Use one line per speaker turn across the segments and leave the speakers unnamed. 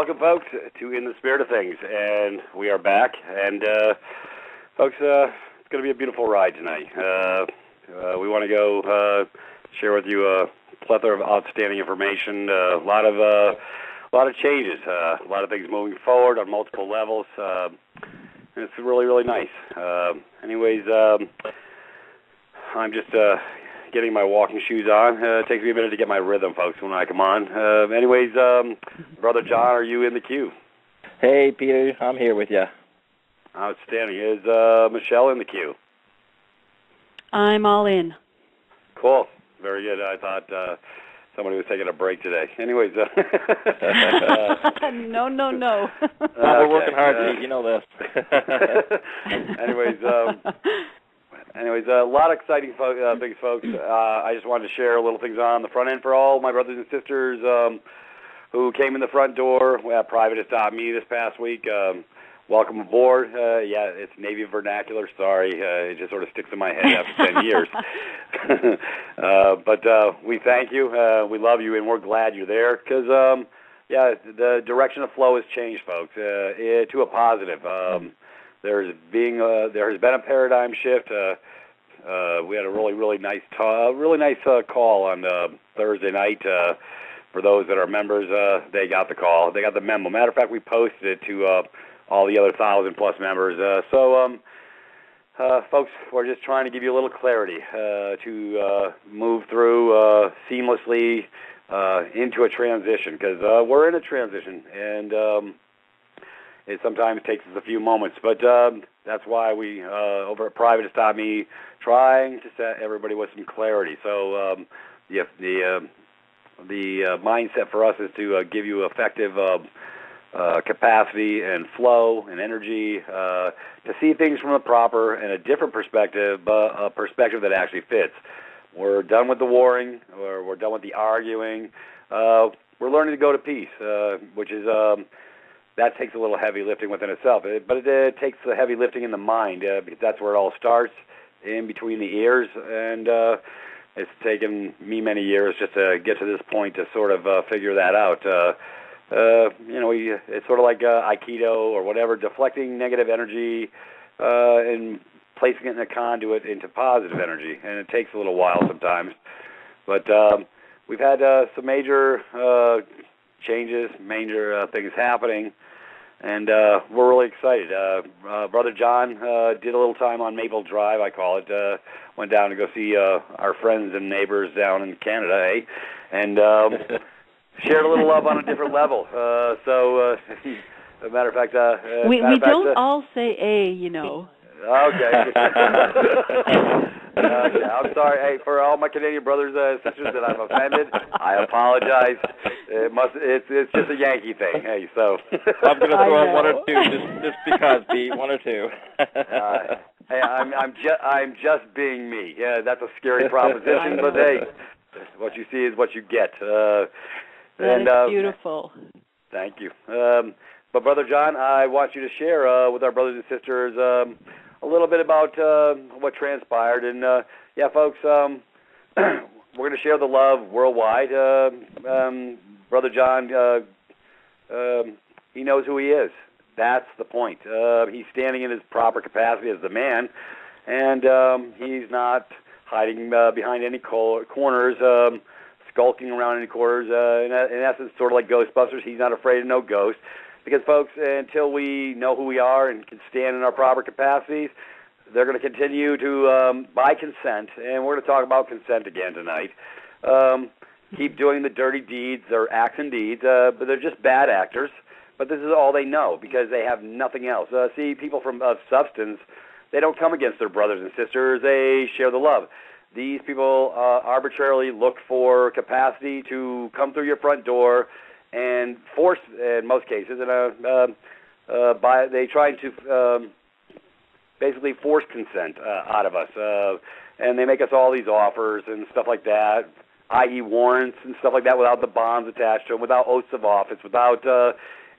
welcome, folks, to In the Spirit of Things, and we are back. And folks, it's going to be a beautiful ride tonight. We want to go share with you a plethora of outstanding information, a lot of changes, a lot of things moving forward on multiple levels. And it's really, really nice. Anyways, I'm just getting my walking shoes on. It takes me a minute to get my rhythm, folks, when I come on. Anyways, Brother John, are you in the queue?
Hey, Peter, I'm here with you.
Outstanding. Is Michelle in the queue?
I'm all in.
Cool. Very good. I thought somebody was taking a break today. Anyways.
No.
We're working hard, Pete. You know this.
Anyways, a lot of exciting things, folks. I just wanted to share little things on the front end for all my brothers and sisters who came in the front door. We had Private Oppt-in this past week. Welcome aboard. Yeah, it's Navy vernacular. Sorry, it just sort of sticks in my head after 10 years. But we thank you. We love you, and we're glad you're there because, yeah, the direction of flow has changed, folks, to a positive. There has been a paradigm shift. We had a really nice call on Thursday night. For those that are members, they got the call. They got the memo. Matter of fact, we posted it to all the other 1,000+ members. So, folks, we're just trying to give you a little clarity to move through seamlessly into a transition because we're in a transition and. It sometimes takes us a few moments, but that's why we, over at Private Oppt-in, trying to set everybody with some clarity. So the mindset for us is to give you effective capacity and flow and energy to see things from a proper and a different perspective, but a perspective that actually fits. We're done with the warring, or we're done with the arguing. We're learning to go to peace, which is... that takes a little heavy lifting within itself, but it takes the heavy lifting in the mind because that's where it all starts, in between the ears, and it's taken me many years just to get to this point to sort of figure that out. It's sort of like Aikido or whatever, deflecting negative energy and placing it in a conduit into positive energy, and it takes a little while sometimes. But we've had some major changes, major things happening, and we're really excited. Brother John did a little time on Maple Drive, I call it. Went down to go see our friends and neighbors down in Canada, and shared a little love on a different level. So, as a matter of fact...
we don't all say A, you know.
Okay. Yeah, I'm sorry. Hey, for all my Canadian brothers and sisters that I'm offended, I apologize. It's just a Yankee thing. Hey, so
I'm going to throw in one or two just because, Pete. One or two.
Hey, I'm just being me. Yeah, that's a scary proposition, but hey, what you see is what you get.
That is beautiful.
Thank you. But Brother John, I want you to share with our brothers and sisters a little bit about what transpired. And, yeah, folks, we're going to share the love worldwide. Brother John, he knows who he is. That's the point. He's standing in his proper capacity as the man, and he's not hiding behind any corners, skulking around any corners. In essence, sort of like Ghostbusters, he's not afraid of no ghost. Because, folks, until we know who we are and can stand in our proper capacities, they're going to continue to, by consent, and we're going to talk about consent again tonight, keep doing the dirty deeds, or acts and deeds, but they're just bad actors. But this is all they know because they have nothing else. See, people of substance, they don't come against their brothers and sisters. They share the love. These people arbitrarily look for capacity to come through your front door and force, in most cases, they try to basically force consent out of us, and they make us all these offers and stuff like that, i.e. warrants and stuff like that, without the bonds attached to them, without oaths of office, without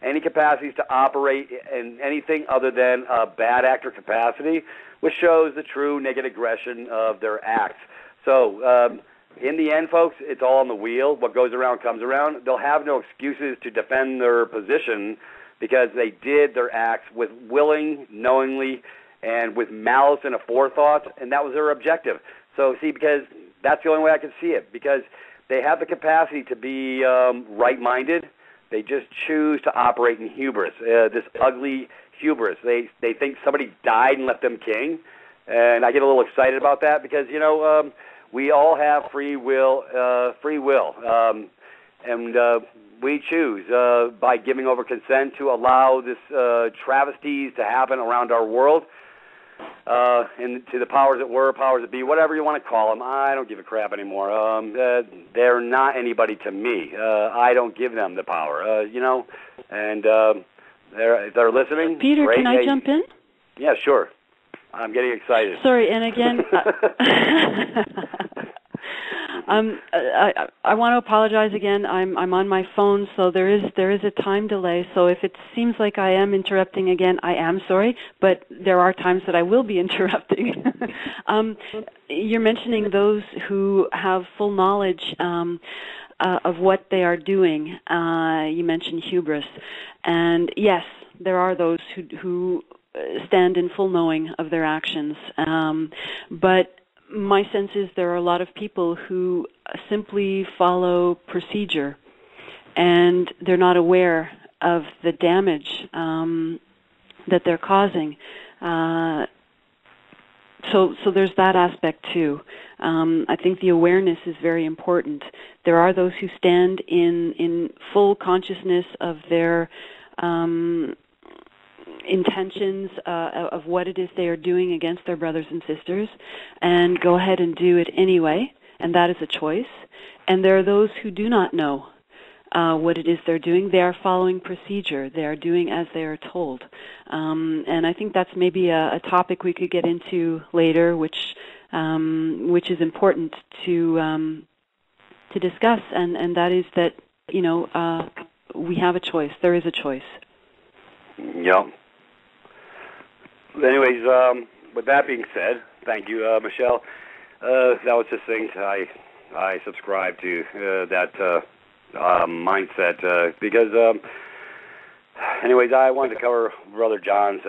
any capacities to operate in anything other than a bad actor capacity, which shows the true negative aggression of their acts. So in the end, folks, it's all on the wheel. What goes around comes around. They'll have no excuses to defend their position because they did their acts with willing, knowingly, and with malice and a forethought, and that was their objective. So, see, because that's the only way I can see it, because they have the capacity to be right-minded. They just choose to operate in hubris, this ugly hubris. They think somebody died and left them king, and I get a little excited about that because, we all have free will, and we choose by giving over consent to allow this travesties to happen around our world, and to the powers that were, powers that be, whatever you want to call them. I don't give a crap anymore. They're not anybody to me. I don't give them the power, and they're listening.
Peter,
great.
Can I jump in?
Yeah, sure. I'm getting excited.
Sorry, and again, I want to apologize again. I'm on my phone, so there is a time delay. So if it seems like I am interrupting again, I am sorry, but there are times that I will be interrupting. You're mentioning those who have full knowledge of what they are doing. You mentioned hubris, and yes, there are those who stand in full knowing of their actions. But my sense is there are a lot of people who simply follow procedure, and they're not aware of the damage that they're causing. So there's that aspect too. I think the awareness is very important. There are those who stand in full consciousness of their intentions of what it is they are doing against their brothers and sisters, and go ahead and do it anyway, and that is a choice. And there are those who do not know what it is they're doing. They are following procedure. They are doing as they are told. And I think that's maybe a topic we could get into later, which is important to discuss, and that is that, we have a choice. There is a choice.
Yeah. Anyways, with that being said, thank you, Michelle. That was just things I subscribe to, that mindset, because, anyways, I wanted to cover Brother John's.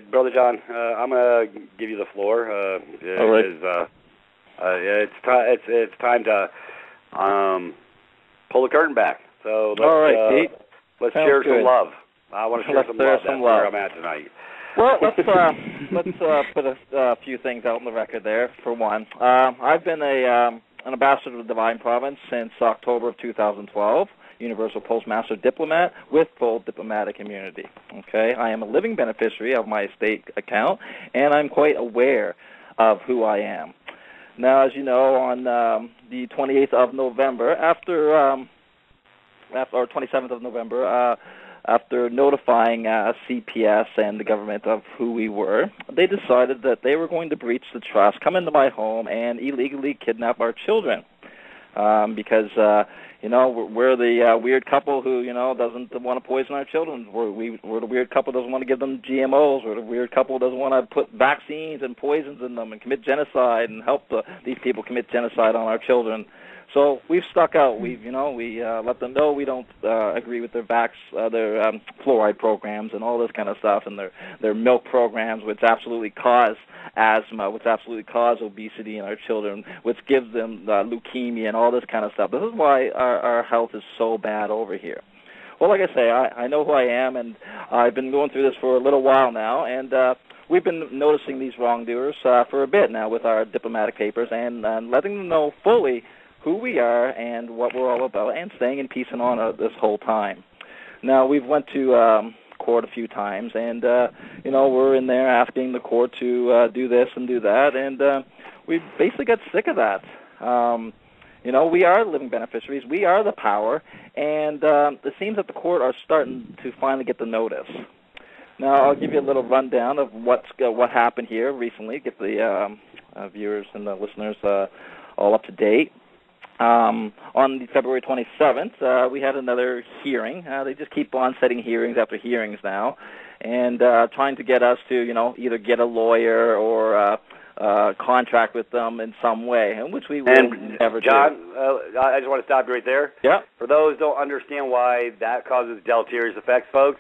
Brother John, I'm going to give you the floor.
All right.
It's time to pull the curtain back. So let's,
all right, Pete.
Let's
Sounds
share
good.
some love. I want to share some love. That's where I'm at tonight.
Well, let's put a few things out on the record there. For one, I've been an ambassador to the Divine Province since October of 2012, Universal Postmaster Diplomat with full diplomatic immunity. Okay, I am a living beneficiary of my estate account, and I'm quite aware of who I am. Now, as you know, on the 28th of November, or 27th of November, after notifying CPS and the government of who we were, they decided that they were going to breach the trust, come into my home, and illegally kidnap our children. Because, we're the weird couple who, doesn't want to poison our children. We're the weird couple who doesn't want to give them GMOs. We're the weird couple who doesn't want to put vaccines and poisons in them and commit genocide and help these people commit genocide on our children. So we've stuck out. We let them know we don't agree with their fluoride programs and all this kind of stuff, and their milk programs, which absolutely cause asthma, which absolutely cause obesity in our children, which gives them leukemia and all this kind of stuff. This is why our health is so bad over here. Well, like I say, I know who I am, and I've been going through this for a little while now, and we've been noticing these wrongdoers for a bit now with our diplomatic papers and letting them know fully who we are and what we're all about, and staying in peace and honor this whole time. Now, we've went to court a few times, and, we're in there asking the court to do this and do that, and we basically got sick of that. We are living beneficiaries. We are the power, and it seems that the court are starting to finally get the notice. Now, I'll give you a little rundown of what happened here recently, get the viewers and the listeners all up to date. On February 27th, we had another hearing. They just keep on setting hearings after hearings now, and trying to get us to, either get a lawyer or contract with them in some way, and which we will never do.
John, I just want to stop you right there.
Yeah.
For those who don't understand why that causes deleterious effects, folks,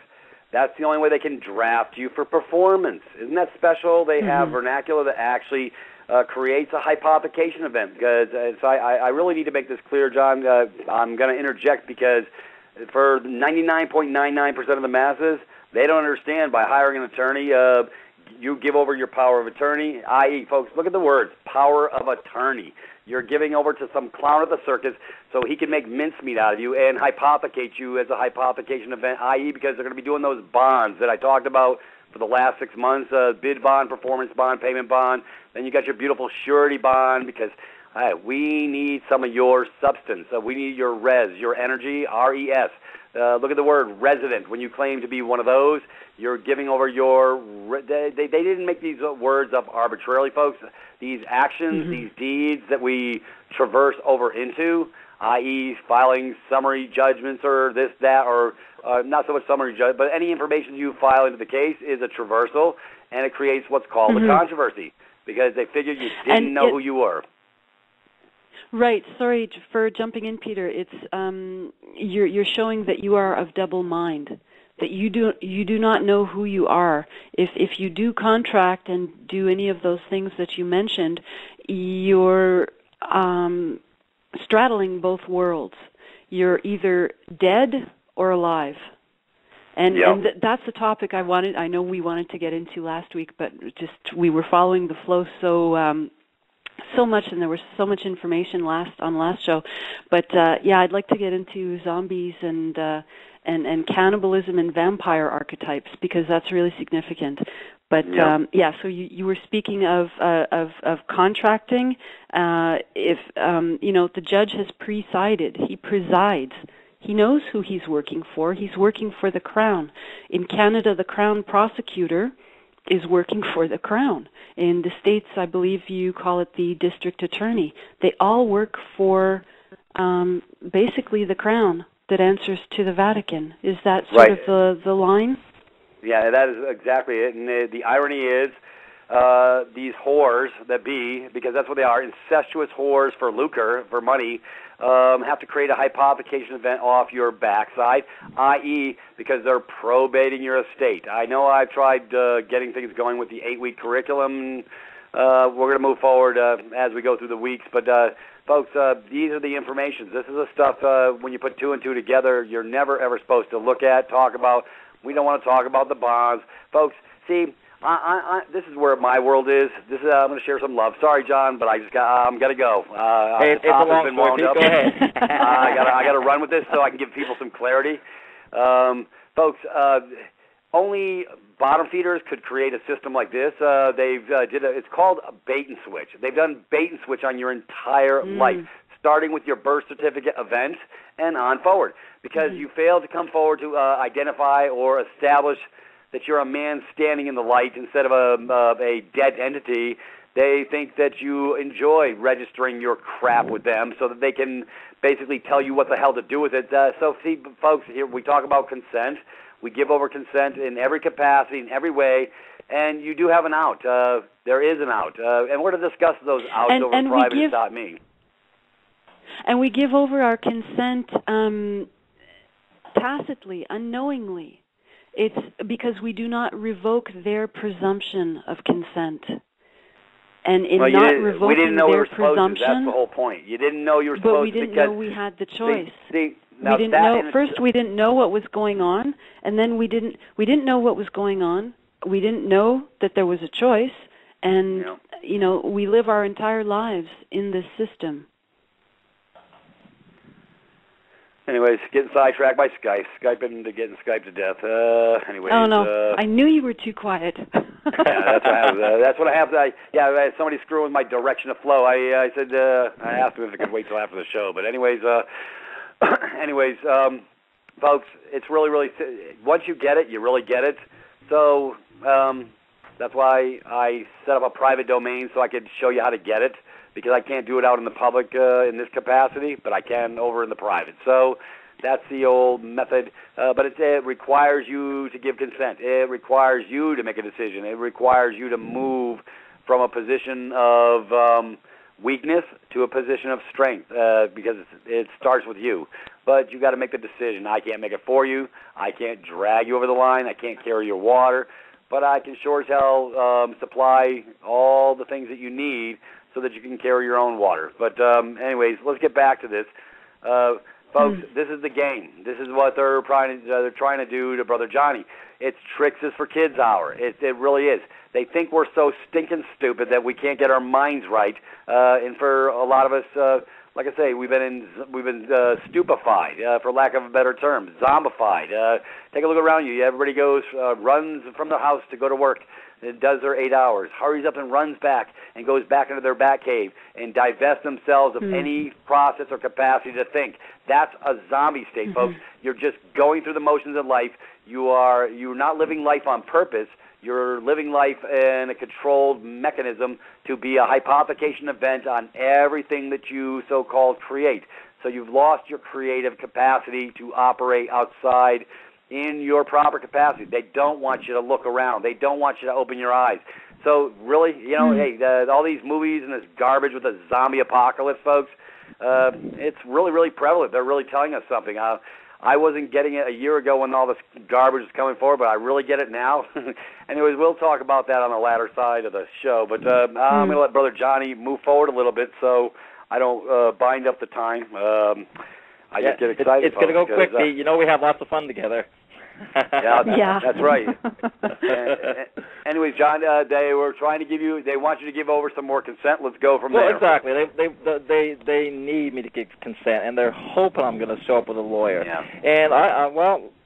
that's the only way they can draft you for performance. Isn't that special? They have vernacular that actually creates a hypothecation event. Because so I really need to make this clear, John. I'm going to interject because for 99.99% of the masses, they don't understand by hiring an attorney, you give over your power of attorney, i.e., folks, look at the words, power of attorney. You're giving over to some clown at the circus so he can make mincemeat out of you and hypothecate you as a hypothecation event, i.e., because they're going to be doing those bonds that I talked about for the last 6 months, bid bond, performance bond, payment bond. Then you got your beautiful surety bond because we need some of your substance. We need your res, your energy, R-E-S. Look at the word resident. When you claim to be one of those, you're giving over your... They didn't make these words up arbitrarily, folks. These actions, these deeds that we traverse over into, i.e. filing summary judgments or this, that, or not so much summary judgment, but any information you file into the case is a traversal, and it creates what's called a controversy because they figured you didn't know who you were.
Right. Sorry for jumping in, Peter. It's you're showing that you are of double mind, that you do not know who you are. If you do contract and do any of those things that you mentioned, you're straddling both worlds. You're either dead or alive. And that's the topic I know we wanted to get into last week, but just we were following the flow so much, and there was so much information on last show. But I'd like to get into zombies and cannibalism and vampire archetypes because that's really significant. But so you were speaking of contracting. If the judge has presided, he presides. He knows who he's working for. He's working for the Crown. In Canada, the Crown prosecutor is working for the Crown. In the States, I believe you call it the district attorney. They all work for basically the Crown that answers to the Vatican. Is that sort of the line?
Yeah, that is exactly it. And the irony is these whores that be, because that's what they are, incestuous whores for lucre, for money, have to create a hypothecation event off your backside, i.e., because they're probating your estate. I know I've tried getting things going with the 8-week curriculum. We're going to move forward as we go through the weeks. But, folks, these are the informations. This is the stuff when you put two and two together, you're never, ever supposed to look at, talk about. We don't want to talk about the bonds. Folks, see, this is where my world is. This is I'm going to share some love. Sorry, John, but I'm going to go.
Hey, it's a long story. Go ahead.
I got to run with this so I can give people some clarity. Folks, only bottom feeders could create a system like this. It's called a bait and switch. They've done bait and switch on your entire life, starting with your birth certificate event and on forward. Because you fail to come forward to identify or establish that you're a man standing in the light instead of a dead entity, they think that you enjoy registering your crap with them so that they can basically tell you what the hell to do with it. So, see, folks, here we talk about consent. We give over consent in every capacity, in every way, and you do have an out. There is an out. And we're going to discuss those outs over private.me.
And we give over our consent tacitly, unknowingly. It's because we do not revoke their presumption of consent. And in not revoking their presumption...
That's the whole point. You didn't know you were supposed to.
But we didn't know we had the choice. We didn't know. First, we didn't know what was going on, and then we didn't know what was going on. We didn't know that there was a choice, and we live our entire lives in this system.
Anyways, getting sidetracked by Skype. Getting Skype to death. Anyways.
Oh, no. I knew you were too quiet.
That's what I have. Somebody screwing with my direction of flow. I said, I asked him if it could wait till after the show. But anyways, folks, it's really, really, once you get it, you really get it. So that's why I set up a private domain so I could show you how to get it. Because I can't do it out in the public in this capacity, but I can over in the private. So that's the old method. But it requires you to give consent. It requires you to make a decision. It requires you to move from a position of weakness to a position of strength because it starts with you. But you got to make the decision. I can't make it for you. I can't drag you over the line. I can't carry your water. But I can sure as hell supply all the things that you need so that you can carry your own water. But anyways, let's get back to this. Folks, this is the game. This is what they're trying to do to Brother Johnny. It's Tricks is for Kids Hour. It really is. They think we're so stinking stupid that we can't get our minds right. And for a lot of us, like I say, we've been stupefied, for lack of a better term, zombified. Take a look around you. Everybody goes, runs from their house to go to work. It does their 8 hours, hurries up and runs back and goes back into their bat cave and divests themselves of any process or capacity to think. That's a zombie state, folks. You're just going through the motions of life. You're not living life on purpose. You're living life in a controlled mechanism to be a hypothecation event on everything that you so-called create. So you've lost your creative capacity to operate outside in your proper capacity. They don't want you to look around. They don't want you to open your eyes. So really, hey, all these movies and this garbage with the zombie apocalypse, folks, it's really, really prevalent. They're really telling us something. I wasn't getting it a year ago when all this garbage was coming forward, but I really get it now. Anyways, we'll talk about that on the latter side of the show. But I'm going to let Brother Johnny move forward a little bit so I don't bind up the time. I just get excited.
It's going to go quickly. We have lots of fun together.
Yeah, that's right. Anyways, John, they were trying to they want you to give over some more consent. Let's go from there.
Well, exactly. They need me to give consent, and they're hoping I'm going to show up with a lawyer.
Yeah.
And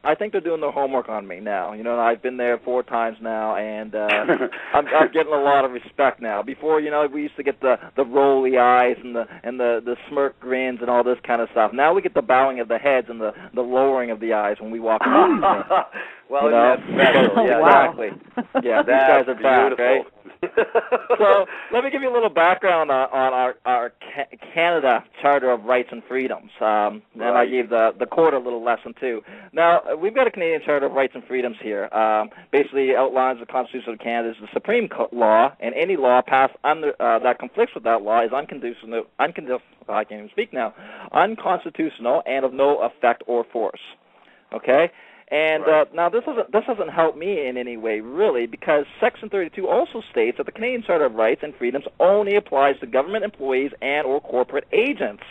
I think they're doing their homework on me now. I've been there 4 times now, and I'm getting a lot of respect now. Before, we used to get the rolly eyes and the smirk grins and all this kind of stuff. Now we get the bowing of the heads and the lowering of the eyes when we walk around.
Well, that's special.
Yeah, exactly. Yeah, these guys are back, right? So let me give you a little background on our Canada Charter of Rights and Freedoms. And I gave the court a little lesson, too. Now, we've got a Canadian Charter of Rights and Freedoms here. Basically outlines the Constitution of Canada as the supreme law, and any law passed under that conflicts with that law is unconstitutional, I can't even speak now, unconstitutional and of no effect or force. Okay? And now this doesn't help me in any way, really, because Section 32 also states that the Canadian Charter of Rights and Freedoms only applies to government employees and or corporate agents.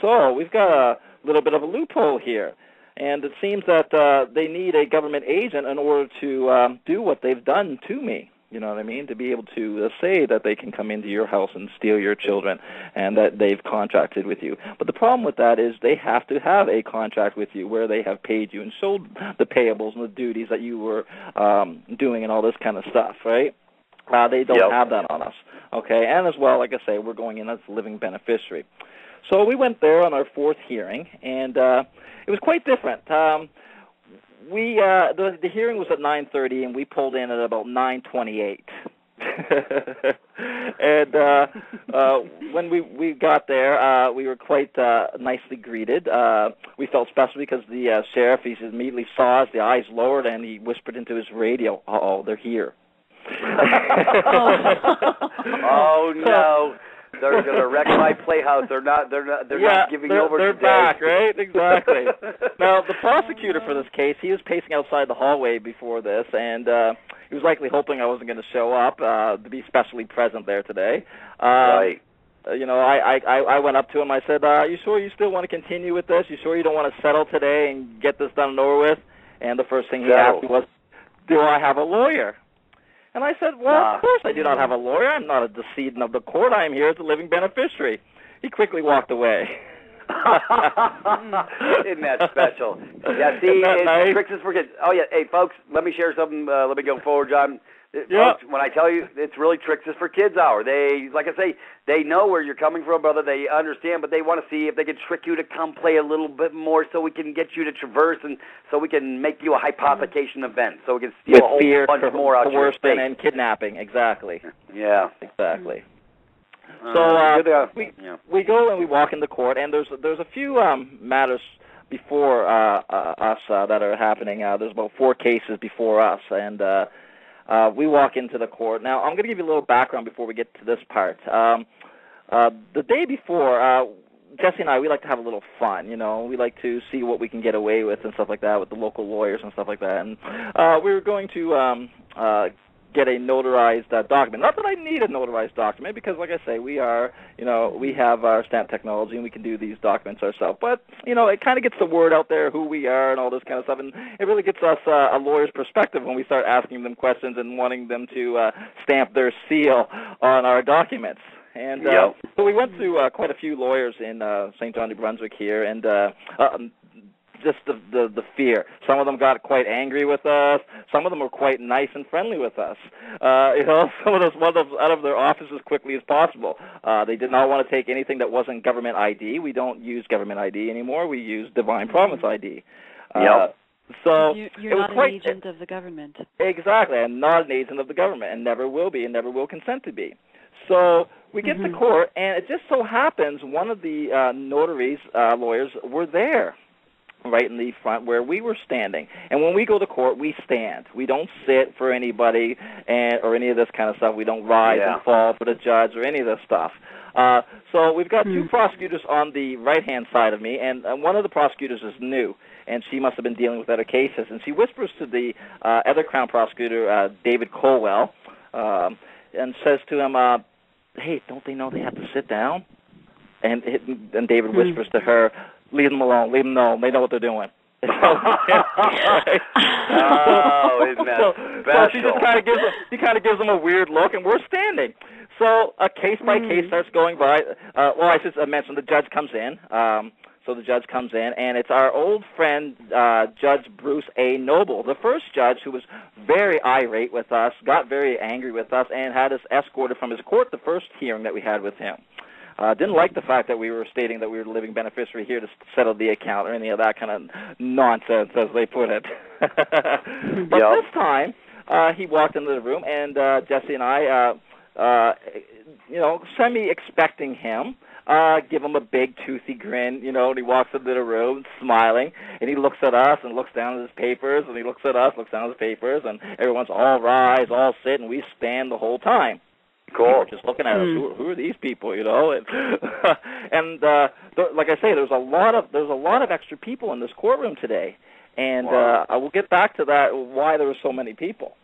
So we've got a little bit of a loophole here, and it seems that they need a government agent in order to do what they've done to me. You know what I mean? To be able to say that they can come into your house and steal your children and that they've contracted with you. But the problem with that is they have to have a contract with you where they have paid you and showed the payables and the duties that you were doing and all this kind of stuff, right? They don't have that on us, okay? And as well, like I say, we're going in as a living beneficiary. So we went there on our 4th hearing, and it was quite different. The hearing was at 9:30, and we pulled in at about 9:28. And when we got there, we were quite nicely greeted. We felt special because the sheriff, he immediately saw us, the eyes lowered, and he whispered into his radio, "Uh-oh, they're here."
Oh no. They're going to wreck my playhouse. They're not giving over
they're
today.
Back, right? Exactly. Now, the prosecutor for this case, he was pacing outside the hallway before this, and he was likely hoping I wasn't going to show up to be specially present there today.
Right.
I went up to him. I said, "Are you sure you still want to continue with this? You sure you don't want to settle today and get this done and over with?" And the first thing he asked me was, "Do I have a lawyer?" And I said, "Well, of course I do not have a lawyer. I'm not a decedent of the court. I am here as a living beneficiary." He quickly walked away.
Isn't that special? Yeah, see,
nice?
Tricks is for kids. Oh, yeah. Hey, folks, let me share something. Let me go forward, John. Folks, when I tell you it's really Tricks is for Kids hour, they, like I say, they know where you're coming from, brother. They understand, but they want to see if they can trick you to come play a little bit more so we can get you to traverse and so we can make you a hypothecation event so we can steal a whole bunch more out your space.
And kidnapping, exactly.
Yeah.
Exactly. So we go and we walk into court, and there's a few matters before us that are happening. There's about 4 cases before us, and we walk into the court. Now, I'm going to give you a little background before we get to this part. The day before, Jesse and I, we like to have a little fun, you know. We like to see what we can get away with and stuff like that with the local lawyers and stuff like that. And we were going to get a notarized document. Not that I need a notarized document because, like I say, we have our stamp technology and we can do these documents ourselves. But, you know, it kind of gets the word out there who we are and all this kind of stuff. And it really gets us a lawyer's perspective when we start asking them questions and wanting them to stamp their seal on our documents. And so we went to quite a few lawyers in St. John, New Brunswick here, and just the fear. Some of them got quite angry with us. Some of them were quite nice and friendly with us. You know, some of them wanted out of their office as quickly as possible. They did not want to take anything that wasn't government ID. We don't use government ID anymore. We use Divine Province ID. So
you're not an agent of the government.
Exactly. I'm not an agent of the government and never will be and never will consent to be. So we get to court, and it just so happens one of the notaries, lawyers, were there right in the front where we were standing. And when we go to court, we stand. We don't sit for anybody or any of this kind of stuff. We don't rise and fall for the judge or any of this stuff. So we've got two prosecutors on the right-hand side of me, and one of the prosecutors is new, and she must have been dealing with other cases. And she whispers to the other Crown prosecutor, David Colwell, and says to him, hey, don't they know they have to sit down? And David whispers to her, leave them alone, leave them alone. They know what they're doing.
Oh, isn't that special?
So she just kind of gives them a weird look, and we're standing. So a case-by-case starts going by. I should mention the judge comes in. So the judge comes in, and it's our old friend, Judge Bruce A. Noble, the first judge who was very irate with us, got very angry with us, and had us escorted from his court the first hearing that we had with him. Didn't like the fact that we were stating that we were the living beneficiary here to settle the account or any of that kind of nonsense, as they put it. But this time, he walked into the room, and Jesse and I, semi-expecting him, give him a big toothy grin, you know, and he walks into the room smiling, and he looks at us and looks down at his papers, and he looks at us, looks down at his papers, and everyone's all rise, all sit, and we stand the whole time.
Cool.
We're just looking at us. Who are these people, you know? And like I say, there's a lot of extra people in this courtroom today, and I will get back to that why there were so many people.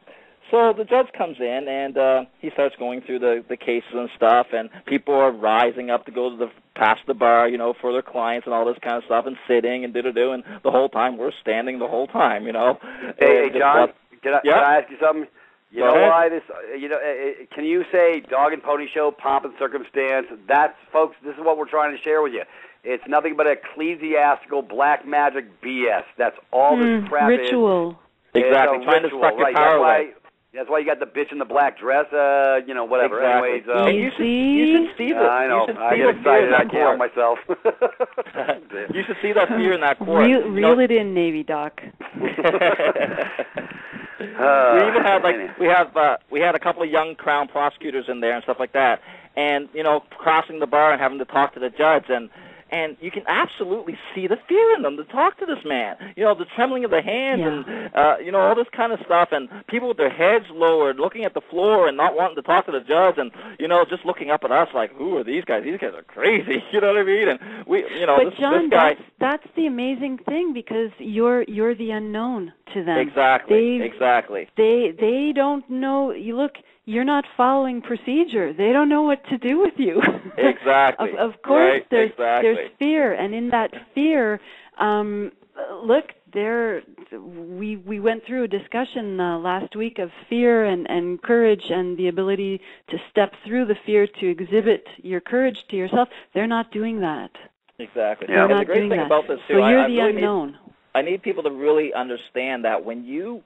So the judge comes in, and he starts going through the cases and stuff, and people are rising up to go to past the bar, you know, for their clients and all this kind of stuff, and sitting and do-do-do, and the whole time we're standing the whole time, you know.
Hey, John, can I ask you something? You know why this? Can you say dog and pony show, pomp and circumstance? That's, folks, this is what we're trying to share with you. It's nothing but ecclesiastical black magic BS. That's all this crap
ritual.
is.
Exactly. Trying to suck your power away.
That's why you got the bitch in the black dress, whatever.
Exactly.
Anyways,
you should see this.
I know. I get excited. I can't help myself.
You should see that fear in that court.
Reel it in, Navy Doc.
We even had we had a couple of young Crown prosecutors in there and stuff like that, and you know, crossing the bar and having to talk to the judge, and you can absolutely see the fear in them to talk to this man. You know, the trembling of the hands and, all this kind of stuff, and people with their heads lowered, looking at the floor and not wanting to talk to the judge, and, you know, just looking up at us like, who are these guys? These guys are crazy. You know what I mean? And we, you know,
but John, this guy... That's the amazing thing, because you're the unknown to them.
Exactly.
They don't know. You look... You're not following procedure. They don't know what to do with you.
Exactly.
Of course,
right,
there's fear, and in that fear, we went through a discussion last week of fear and courage and the ability to step through the fear to exhibit your courage to yourself. They're not doing that.
Exactly.
They're not
the great
doing
thing
that.
about this too,
so you're the unknown.
I need people to really understand that when you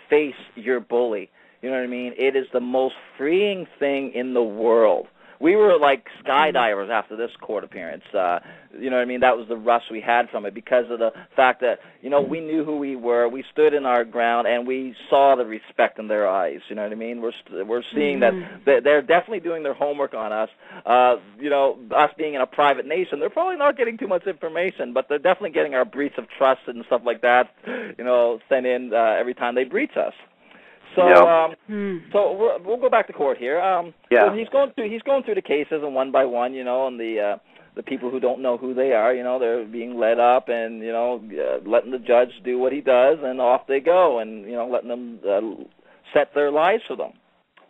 face your bully, you know what I mean? It is the most freeing thing in the world. We were like skydivers after this court appearance. You know what I mean? That was the rush we had from it because of the fact that, you know, we knew who we were. We stood in our ground, and we saw the respect in their eyes. You know what I mean? We're seeing that they're definitely doing their homework on us. You know, us being in a private nation, they're probably not getting too much information, but they're definitely getting our breach of trust and stuff like that, you know, sent in every time they breach us. So, so we'll go back to court here.
Yeah.
So he's going through the cases, and one by one, and the people who don't know who they are, they're being led up, and letting the judge do what he does, and off they go, and letting them set their lives for them.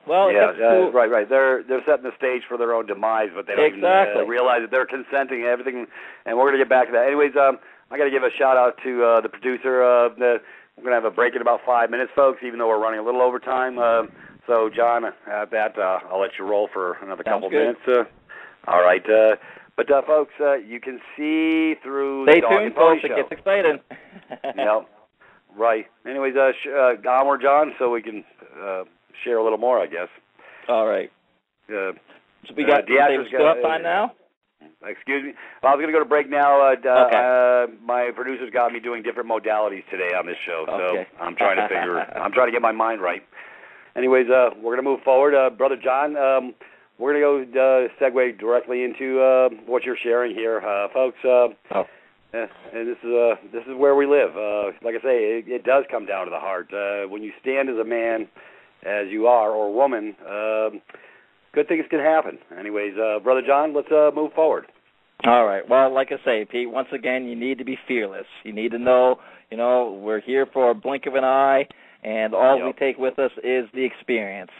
Well,
right. They're setting the stage for their own demise, but they don't even realize that they're consenting to everything. And we're going to get back to that. Anyways, I got to give a shout out to the producer. We're going to have a break in about 5 minutes, folks, even though we're running a little over time. So, John, at that, I'll let you roll for another couple of minutes. All right. But, folks, you can see through
Stay
the Dog
tuned,
and Pony
folks.
Show.
It gets exciting.
Yep. Right. Anyways, onward, John, so we can share a little more, I guess.
All right.
So
we got time now?
Excuse me. Well, I was going to go to break now.
Okay.
My producer's got me doing different modalities today on this show, so I'm trying to get my mind right. Anyways, we're going to move forward. Brother John, we're going to go segue directly into what you're sharing here, folks. And this is where we live. Like I say, it does come down to the heart. When you stand as a man, as you are, or woman, good things can happen. Anyways, Brother John, let's move forward.
All right. Well, like I say, Pete, once again, you need to be fearless. You need to know, we're here for a blink of an eye, and all we take with us is the experience.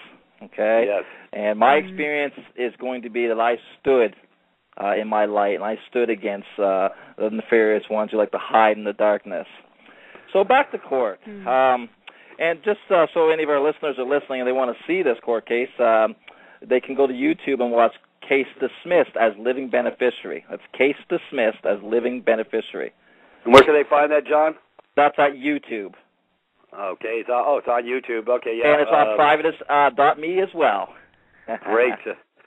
Okay?
Yes.
And my experience is going to be that I stood in my light, and I stood against the nefarious ones who like to hide in the darkness. So back to court. And just so any of our listeners are listening and they want to see this court case, they can go to YouTube and watch Case Dismissed as Living Beneficiary. That's Case Dismissed as Living Beneficiary.
And where can they find that, John?
That's at YouTube.
Okay. It's on YouTube. Okay, yeah.
And it's on privatus.me as well.
Great.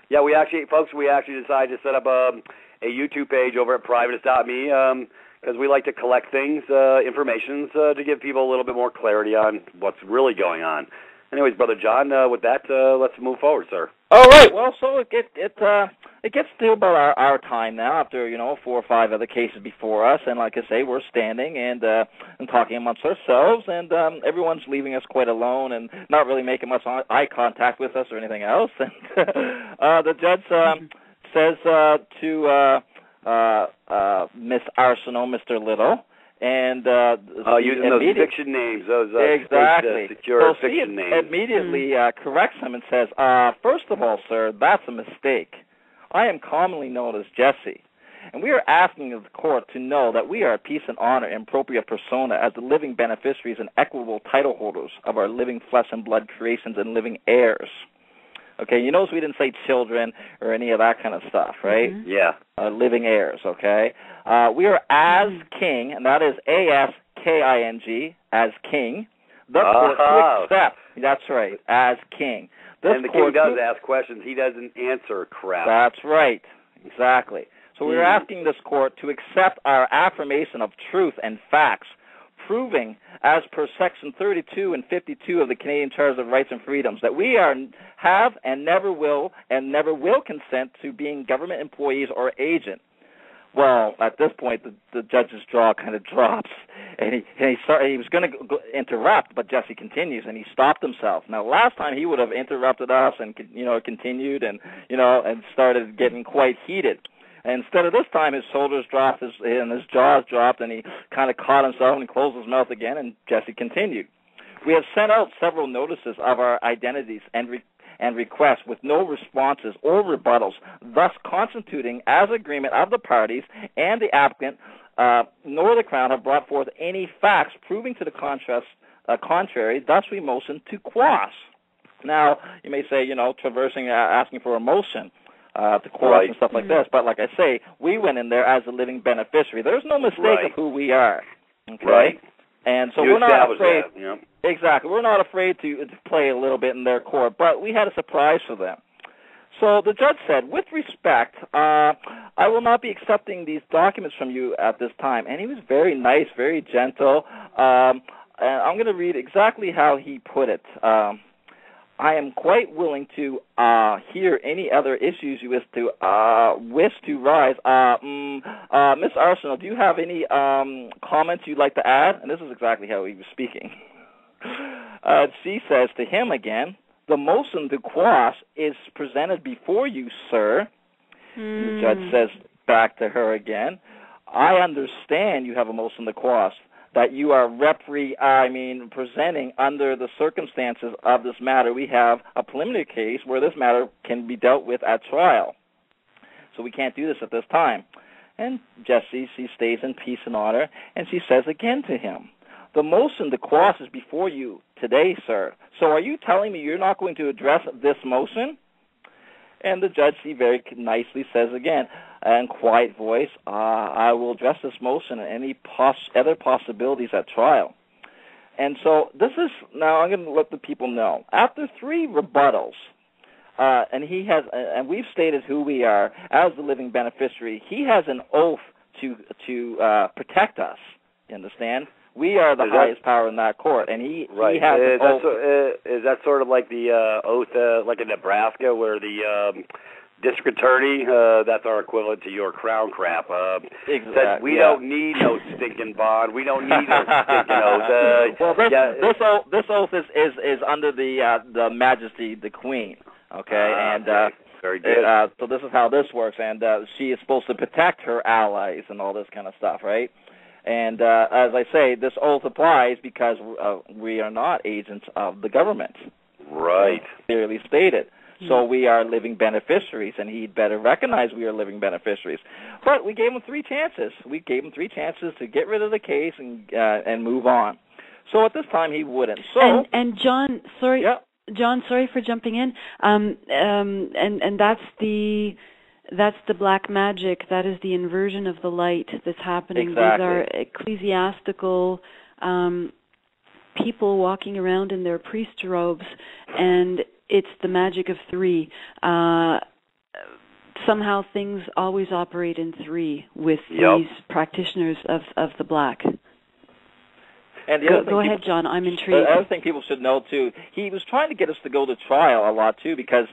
Yeah, we actually decided to set up a YouTube page over at privatus.me because we like to collect things, information, to give people a little bit more clarity on what's really going on. Anyways, Brother John, with that, let's move forward, sir.
All right. Well, so it gets to about our time now after 4 or 5 other cases before us, and like I say, we're standing and talking amongst ourselves, and everyone's leaving us quite alone and not really making much eye contact with us or anything else. And the judge says to Miss Arsenault, Mr. Little, and
using those fiction names, those
exactly
secure fiction names.
Immediately corrects him and says, first of all, sir, that's a mistake. I am commonly known as Jesse, and we are asking of the court to know that we are peace and honor and propria persona as the living beneficiaries and equitable title holders of our living flesh and blood creations and living heirs. Okay, you notice we didn't say children or any of that kind of stuff, right?
Yeah.
Living heirs, okay? We are as king, and that is ASKING, as king. The court to accept. That's right, as king.
And the king does ask questions. He doesn't answer crap.
That's right, exactly. So we're asking this court to accept our affirmation of truth and facts, proving, as per Section 32 and 52 of the Canadian Charter of Rights and Freedoms, that we have and never will consent to being government employees or agent. Well, at this point, the judge's jaw kind of drops, and he was going to interrupt, but Jesse continues, and he stopped himself. Now, last time he would have interrupted us and continued and started getting quite heated. And instead of this time, his shoulders dropped and his jaws dropped, and he kind of caught himself and closed his mouth again, and Jesse continued. We have sent out several notices of our identities and requests with no responses or rebuttals, thus constituting as agreement of the parties and the applicant, nor the Crown have brought forth any facts proving to the contrary, thus we motion to quash. Now, you may say, asking for a motion to quash and stuff like this, but like I say, we went in there as a living beneficiary. There's no mistake of who we are, okay?
Right.
And so we're not afraid.
That, yeah.
Exactly. We're not afraid to play a little bit in their court, but we had a surprise for them. So the judge said, with respect, I will not be accepting these documents from you at this time. And he was very nice, very gentle. And I'm going to read exactly how he put it. I am quite willing to hear any other issues you wish to rise. Miss Arsenault, do you have any comments you'd like to add? And this is exactly how he was speaking. She says to him again, "The motion de quash is presented before you, sir." And the judge says back to her again, "I understand you have a motion de quash, that you are presenting under the circumstances of this matter. We have a preliminary case where this matter can be dealt with at trial. So we can't do this at this time." And Jessie, she stays in peace and honor, and she says again to him, "The motion de quash is before you today, sir. So are you telling me you're not going to address this motion?" And the judge, he very nicely says again, in quiet voice, "I will address this motion and any other possibilities at trial." And so this is, now I'm going to let the people know, after 3 rebuttals, and we've stated who we are as the living beneficiary, he has an oath to protect us. You understand? We are the highest power in that court, and he has an oath.
Is that sort of like the oath, like in Nebraska, where the district attorney, that's our equivalent to your crown crap, said we don't need no stinking bond, we don't need no stinking oath.
Well, this oath is under the Majesty, the Queen. Okay, and
very good.
so this is how this works, and she is supposed to protect her allies and all this kind of stuff, right? And as I say, this oath applies because we are not agents of the government.
Right.
Clearly stated. So we are living beneficiaries, and he'd better recognize we are living beneficiaries. But we gave him 3 chances. We gave him 3 chances to get rid of the case and move on. So at this time, he wouldn't. So
and John, sorry.
Yeah.
John, sorry for jumping in. And that's the black magic. That is the inversion of the light that's happening.
Exactly.
These are ecclesiastical people walking around in their priest robes, and it's the magic of 3. Somehow things always operate in 3 with these practitioners of the black.
And
go ahead, John. I'm intrigued.
The other thing people should know, too, he was trying to get us to go to trial a lot, too, because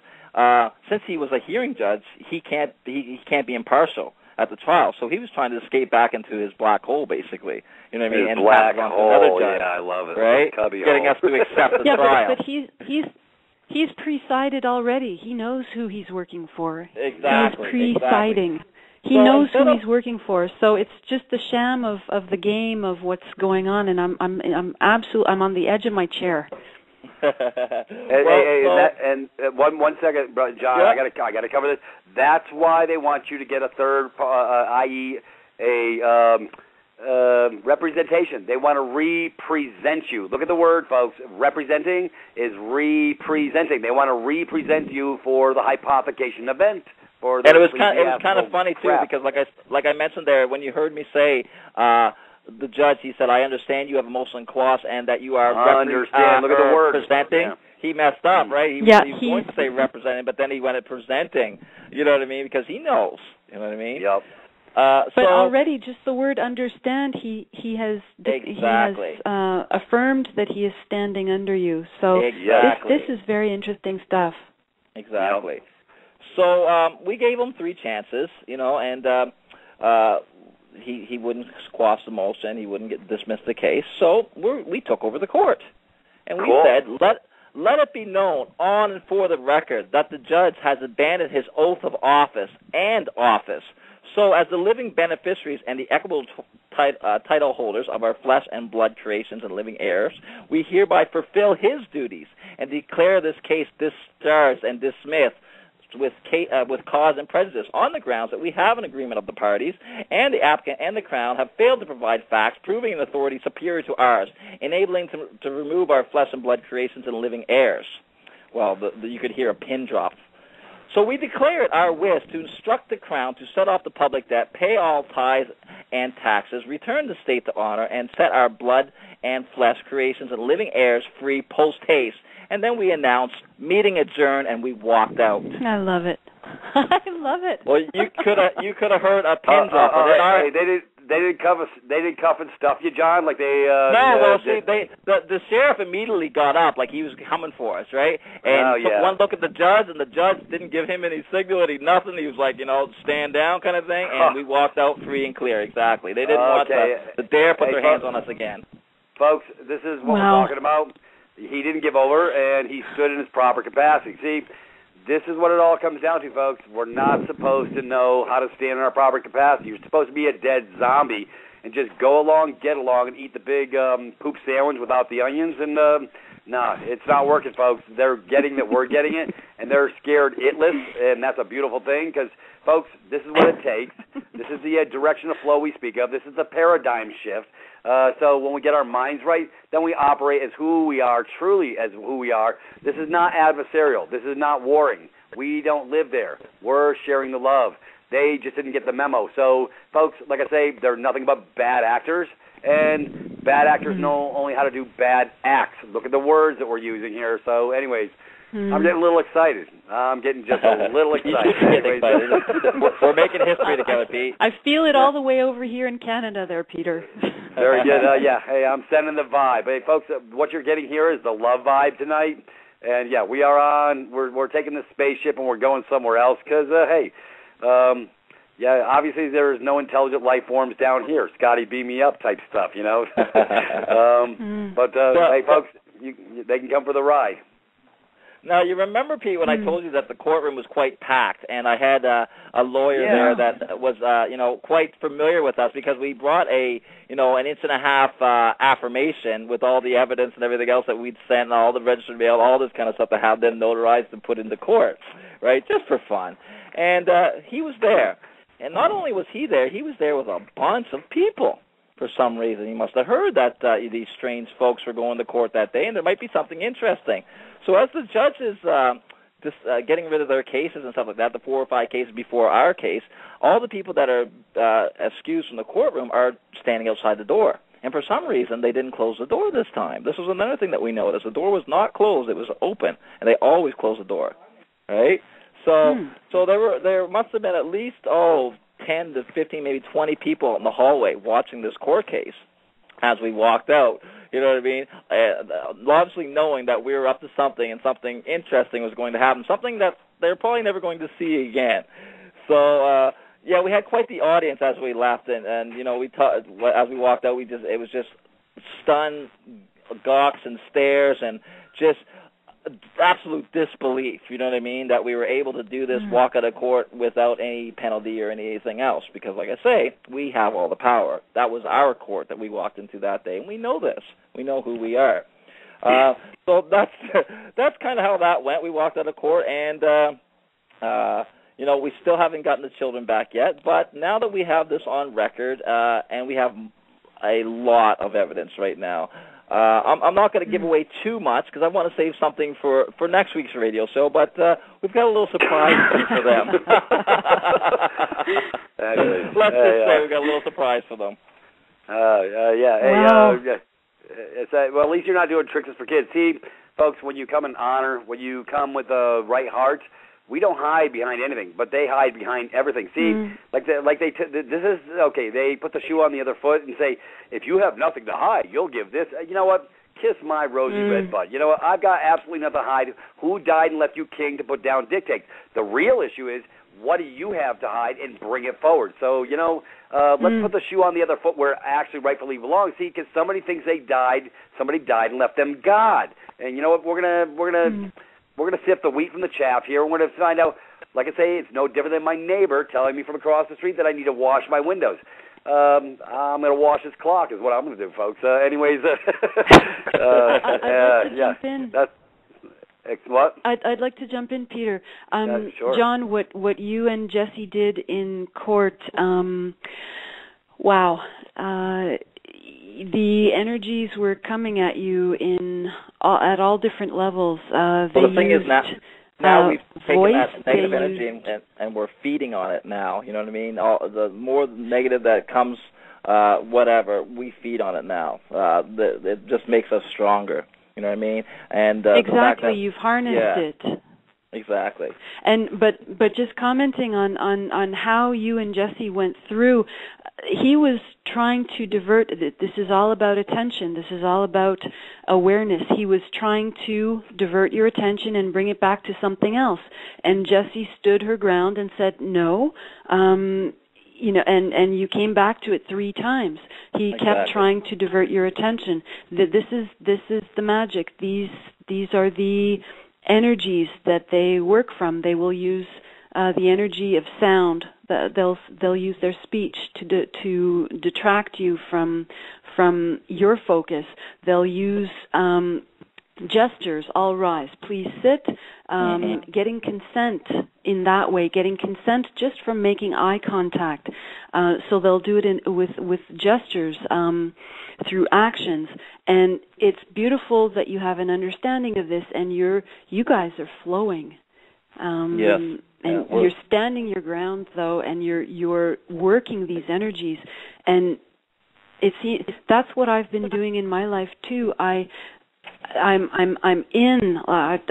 since he was a hearing judge, he can't be impartial at the trial. So he was trying to escape back into his black hole, basically. You know what I mean?
His
and
black hole,
judge,
I love it.
Right? Getting us to accept the trial.
But he's presided already. He knows who he's working for.
Exactly.
He's presiding.
Exactly.
He knows who he's working for. So it's just the sham of the game of what's going on, and I'm on the edge of my chair.
One second, John.
Yep.
I got to cover this. That's why they want you to get a third, i.e., representation. They want to represent you. Look at the word, folks. Representing is representing. They want to represent you for the hypothecation event.
And it was kind of funny too, because like I mentioned there, when you heard me say the judge, he said, "I understand you have emotional clause and that you are
Look at the word
presenting." Yeah. He messed up, right? He was going to say representing, but then he went at presenting. You know what I mean? Because he knows. You know what I mean?
Yep.
But already, just the word "understand," he has affirmed that he is standing under you. So this is very interesting stuff.
Exactly. Yep. So we gave him 3 chances, and he wouldn't squash the motion. He wouldn't dismiss the case. So we took over the court, and we said, let it be known on and for the record that the judge has abandoned his oath of office and office. So as the living beneficiaries and the equitable title holders of our flesh and blood creations and living heirs, we hereby fulfill his duties and declare this case discharged and dismissed with cause and prejudice on the grounds that we have an agreement of the parties and the applicant and the Crown have failed to provide facts proving an authority superior to ours, enabling to remove our flesh and blood creations and living heirs. Well, you could hear a pin drop. So we declare it our wish to instruct the Crown to set off the public debt, pay all tithes and taxes, return the state to honor, and set our blood and flesh creations and living heirs free post haste. And then we announced, meeting adjourned, and we walked out.
I love it. I love it.
Well, you could have heard a pin drop.
They didn't cuff and stuff you, John. Like they.
The sheriff immediately got up, like he was coming for us, right? And took one look at the judge, and the judge didn't give him any signal, nothing. He was like, stand down, kind of thing. And we walked out free and clear. Exactly. They didn't want to dare put their hands on us again.
Folks, this is what we're talking about. he didn't give over, and he stood in his proper capacity. See, this is what it all comes down to, folks. We're not supposed to know how to stand in our proper capacity. You're supposed to be a dead zombie and just go along, get along, and eat the big poop sandwich without the onions. And no, it's not working, folks. They're getting that we're getting it, and they're scared itless, and that's a beautiful thing because, folks, this is what it takes. This is the direction of flow we speak of. This is the paradigm shift. So when we get our minds right, then we operate as who we are, truly as who we are. This is not adversarial. This is not warring. We don't live there. We're sharing the love. They just didn't get the memo. So, folks, like I say, they're nothing but bad actors, and bad actors know only how to do bad acts. Look at the words that we're using here. So, anyways, I'm getting a little excited. I'm getting just a little excited.
We're making history together, Pete.
I feel it all the way over here in Canada there, Peter.
Very good. Yeah, hey, I'm sending the vibe. Hey, folks, what you're getting here is the love vibe tonight. And, yeah, we're taking this spaceship and we're going somewhere else because, hey, yeah, obviously there's no intelligent life forms down here. Scotty, beam me up type stuff, you know. But, hey, folks, they can come for the ride.
Now, you remember, Pete, when I told you that the courtroom was quite packed, and I had a lawyer there that was, quite familiar with us because we brought an inch-and-a-half affirmation with all the evidence and everything else that we'd sent, and all the registered mail, all this kind of stuff to have them notarized and put into court, right, just for fun. And he was there. And not only was he there with a bunch of people. For some reason, he must have heard that these strange folks were going to court that day, and there might be something interesting. So as the judges getting rid of their cases and stuff like that, the 4 or 5 cases before our case, all the people that are excused from the courtroom are standing outside the door. And for some reason, they didn't close the door this time. This was another thing that we noticed. The door was not closed. It was open, and they always close the door, right? So there must have been at least, 10 to 15, maybe 20 people in the hallway watching this court case as we walked out. You know what I mean? Obviously knowing that we were up to something and something interesting was going to happen, something that they're probably never going to see again. So, yeah, we had quite the audience as we left, and as we walked out, it was just stunned gawks and stares and just absolute disbelief, you know what I mean, that we were able to do this, walk out of court without any penalty or anything else, because like I say, we have all the power. That was our court that we walked into that day, and we know this. We know who we are. So that's kind of how that went. We walked out of court, and we still haven't gotten the children back yet, but now that we have this on record, and we have a lot of evidence right now, I'm not going to give away too much because I want to save something for next week's radio show, but we've got a little surprise for them. Let's just say we've got a little surprise for them.
Yeah.
Wow.
Well, at least you're not doing tricks for kids. See, folks, when you come in honor, when you come with the right heart, we don't hide behind anything, but they hide behind everything. See, this is okay. They put the shoe on the other foot and say, if you have nothing to hide, you'll give this. You know what? Kiss my rosy red butt. You know what? I've got absolutely nothing to hide. Who died and left you king to put down dictates? The real issue is, what do you have to hide, and bring it forward? So, let's put the shoe on the other foot where it actually rightfully belongs. See, because somebody thinks somebody died and left them God. And you know what? We're gonna sift the wheat from the chaff here. We're going to find out, like I say, it's no different than my neighbor telling me from across the street that I need to wash my windows. I'm going to wash his clock is what I'm going to do, folks. Anyways, what?
I'd like to jump in, Peter.
Sure.
John, what you and Jesse did in court, wow. The energies were coming at you at all different levels.
The thing is now we've taken that negative energy and we're feeding on it now. You know what I mean? The more negative that comes, whatever, we feed on it now. It just makes us stronger. You know what I mean? And
exactly, you've harnessed it.
Exactly.
And but just commenting on how you and Jesse went through, he was trying to divert. This is all about attention. This is all about awareness. He was trying to divert your attention and bring it back to something else. And Jesse stood her ground and said, no, and you came back to it 3 times. He kept trying to divert your attention. This is the magic. These are the energies that they work from. They will use the energy of sound. They'll use their speech to detract you from your focus. They'll use gestures. All rise. Please sit. Getting consent in that way. Getting consent just from making eye contact. So they'll do it with gestures, through actions, and it's beautiful that you have an understanding of this, and you guys are flowing.
Yes.
And you're standing your ground, though, and you're working these energies, and that's what I've been doing in my life too. I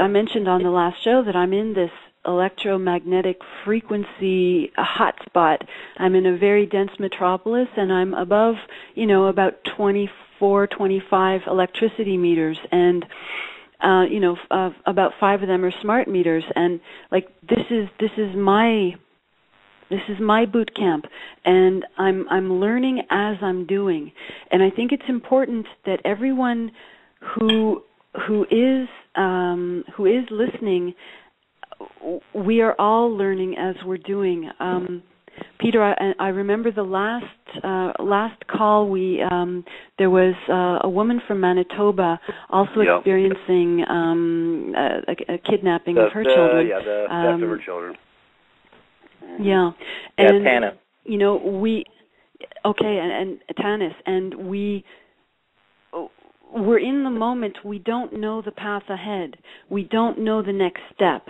mentioned on the last show that I'm in this electromagnetic frequency hotspot. I'm in a very dense metropolis, and I'm above, about 24, 25 electricity meters, and about 5 of them are smart meters, and like this is my boot camp, and I'm learning as I'm doing, and I think it's important that everyone who is listening, we are all learning as we're doing. Peter, I remember the last call. There was a woman from Manitoba also experiencing a kidnapping of her children.
The theft of her children.
Yeah, and
Tanis.
And Tanis, and we're in the moment. We don't know the path ahead. We don't know the next step,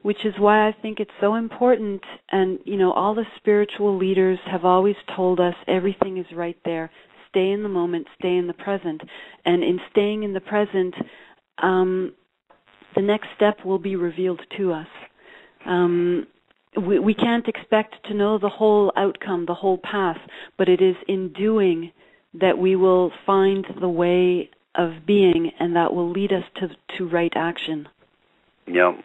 which is why I think it's so important. And, all the spiritual leaders have always told us everything is right there. Stay in the moment, stay in the present. And in staying in the present, the next step will be revealed to us. We can't expect to know the whole outcome, the whole path, but it is in doing that we will find the way of being, and that will lead us to right action.
Yeah,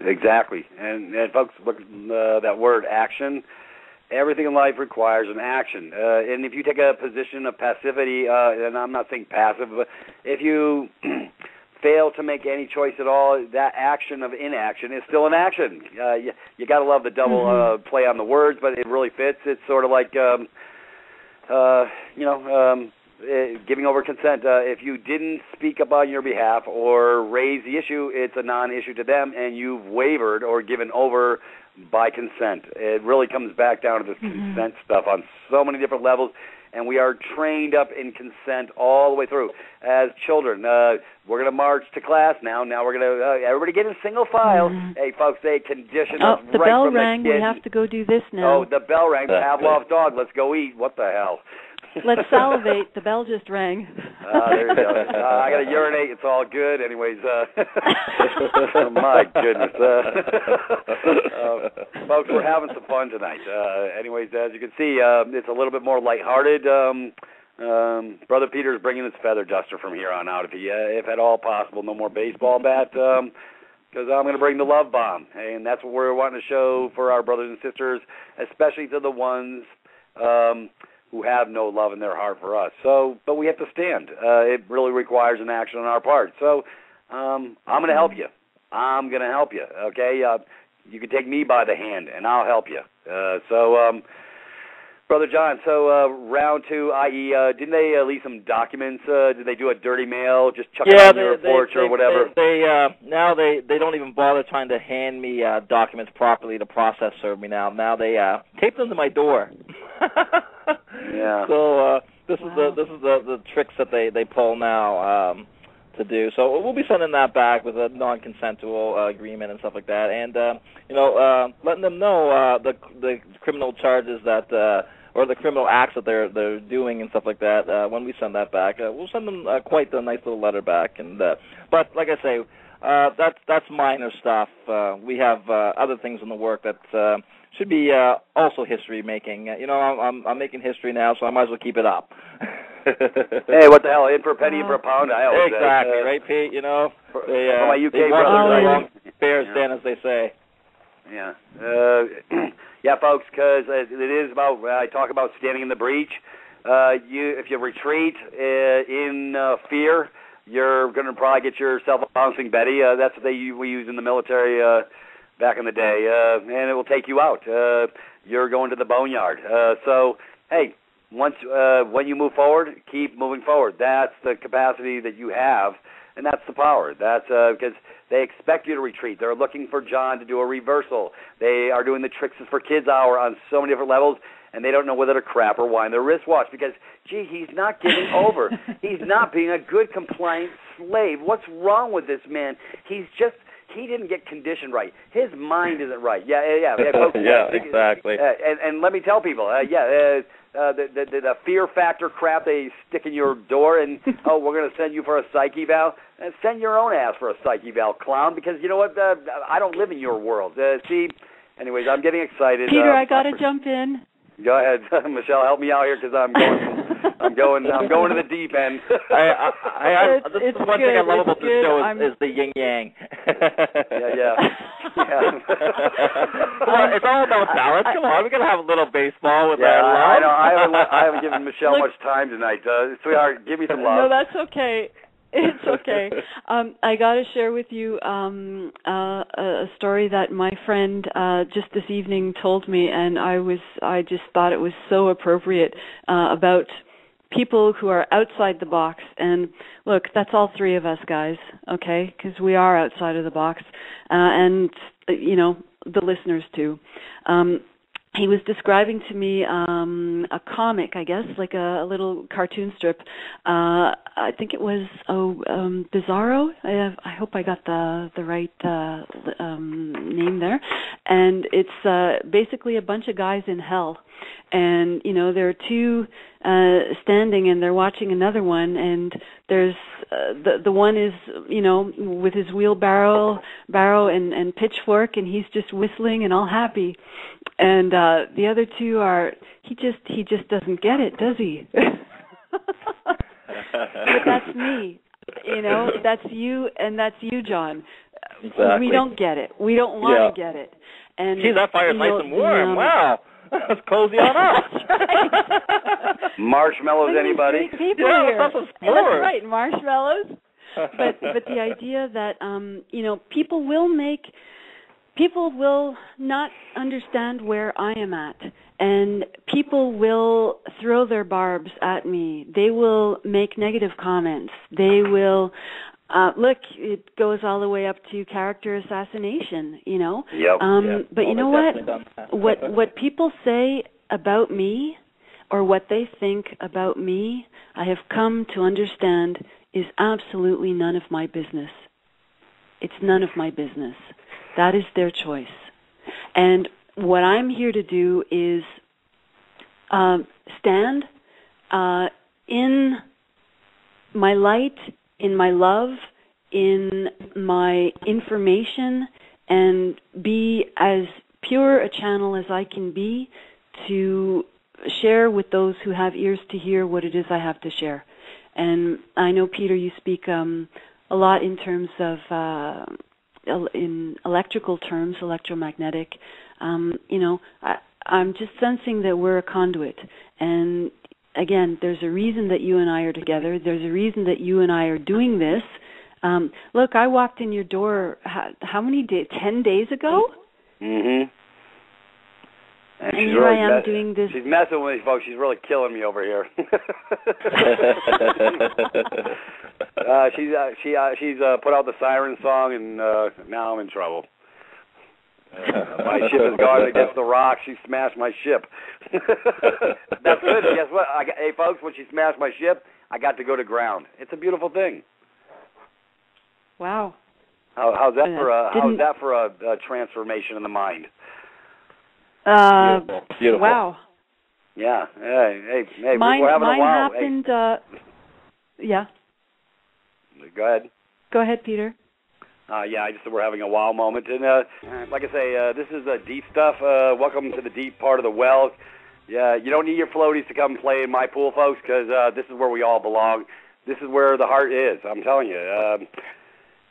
exactly. And folks, look, that word action, everything in life requires an action. And if you take a position of passivity, and I'm not saying passive, but if you fail to make any choice at all, that action of inaction is still an action. You got to love the double play on the words, but it really fits. It's sort of like, giving over consent. If you didn't speak up on your behalf or raise the issue, it's a non-issue to them, and you've wavered or given over by consent. It really comes back down to this consent stuff on so many different levels, and we are trained up in consent all the way through. As children, we're going to march to class now. Now we're going to, everybody get in single file. Hey, folks, they condition us
the
right
bell
from
rang.
the kids.
We have to go do this now.
Oh, the bell rang. Pavlov's dog. Let's go eat. What the hell?
Let's salivate. The bell just rang.
There you go. I got to urinate. It's all good. Anyways, my goodness. Folks, we're having some fun tonight. Anyways, as you can see, it's a little bit more lighthearted. Brother Peter's bringing his feather duster from here on out, if at all possible. No more baseball bat, because I'm going to bring the love bomb. And that's what we're wanting to show for our brothers and sisters, especially to the ones who have no love in their heart for us. So, but we have to stand. It really requires an action on our part. So, I'm going to help you. I'm going to help you, okay? You can take me by the hand, and I'll help you. Brother John, round 2, i.e., didn't they leave some documents? Did they do a dirty mail, just chuck it on your porch or whatever?
Now they don't even bother trying to hand me documents properly to process serve me now. Now they tape them to my door.
Yeah.
So this is the tricks that they pull now to do. So we'll be sending that back with a non-consensual agreement and stuff like that, and letting them know the criminal charges that or the criminal acts that they're doing and stuff like that. When we send that back, we'll send them quite a nice little letter back. And but like I say, that's minor stuff. We have other things in the work that should be also history making. I'm making history now, so I might as well keep it up.
Hey, what the hell? In for a penny, in for a pound. I always
exactly, right, Pete?
my UK
they
brothers,
run long bears, Dan, as they say.
Yeah. Yeah, folks, because it is about, I talk about standing in the breach. If you retreat in fear, you're going to probably get yourself a bouncing Betty. That's what we use in the military back in the day, and it will take you out. You're going to the boneyard. So, hey, when you move forward, keep moving forward. That's the capacity that you have, and that's the power. That's because they expect you to retreat. They're looking for John to do a reversal. They are doing the Tricks for Kids hour on so many different levels, and they don't know whether to crap or wind their wristwatch because, gee, he's not giving over. He's not being a good compliant slave. What's wrong with this man? He didn't get conditioned right. His mind isn't right. Yeah, folks,
yeah, exactly.
And let me tell people, the fear factor crap they stick in your door and, we're going to send you for a psych eval. Send your own ass for a psych eval, clown, because you know what? I don't live in your world. See, anyways, I'm getting excited.
Peter, I got to jump in.
Go ahead, Michelle. Help me out here because I'm going to the deep end.
This is one thing I love about this show is the yin yang.
Yeah.
Well, it's all about balance. Come on, we gotta have a little baseball with our love.
I know. I haven't given Michelle much time tonight. Sweetheart, give me some love.
No, that's okay. It's okay. I got to share with you a story that my friend just this evening told me, and I just thought it was so appropriate about people who are outside the box. And look, that's all three of us guys, okay? Because we are outside of the box, and the listeners too. He was describing to me a comic, I guess, like a little cartoon strip. I think it was Bizarro. I hope I got the right name there. And it's basically a bunch of guys in hell. And, there are two standing and they're watching another one. And there's the one is, with his wheelbarrow and pitchfork, and he's just whistling and all happy. And the other two are, he just doesn't get it, does he? But that's me, that's you, and that's you, John.
Exactly.
We don't get it. We don't want to get it. And
gee, that fire's nice and warm. Wow. That's cozy on us.
Marshmallows, anybody?
People here. That's right, marshmallows. But the idea that people will not understand where I am at, and people will throw their barbs at me. They will make negative comments. They will look. It goes all the way up to character assassination.
Yep.
But you know what? What people say about me, or what they think about me, I have come to understand is absolutely none of my business. It's none of my business. That is their choice. And what I'm here to do is stand in my light, in my love, in my information, and be as pure a channel as I can be to share with those who have ears to hear what it is I have to share. And I know, Peter, you speak a lot in terms of in electrical terms, electromagnetic. I'm just sensing that we're a conduit. And again, there's a reason that you and I are together. There's a reason that you and I are doing this. Look, I walked in your door, how many days? 10 days ago?
Mm-hmm. And
here I am doing this.
She's messing with me, folks. She's really killing me over here. She's put out the siren song, and now I'm in trouble. My ship has gone against the rock. She smashed my ship. That's good. Guess what? Hey, folks, when she smashed my ship, I got to go to ground. It's a beautiful thing.
Wow.
How's that for a transformation in the mind?
Beautiful.
Wow.
Yeah. Hey,
mine,
we're having
mine
a wow.
happened. Yeah.
Go ahead.
Go ahead, Peter.
We're having a wow moment, and like I say, this is deep stuff. Welcome to the deep part of the well. Yeah, you don't need your floaties to come play in my pool, folks, because this is where we all belong. This is where the heart is. I'm telling you.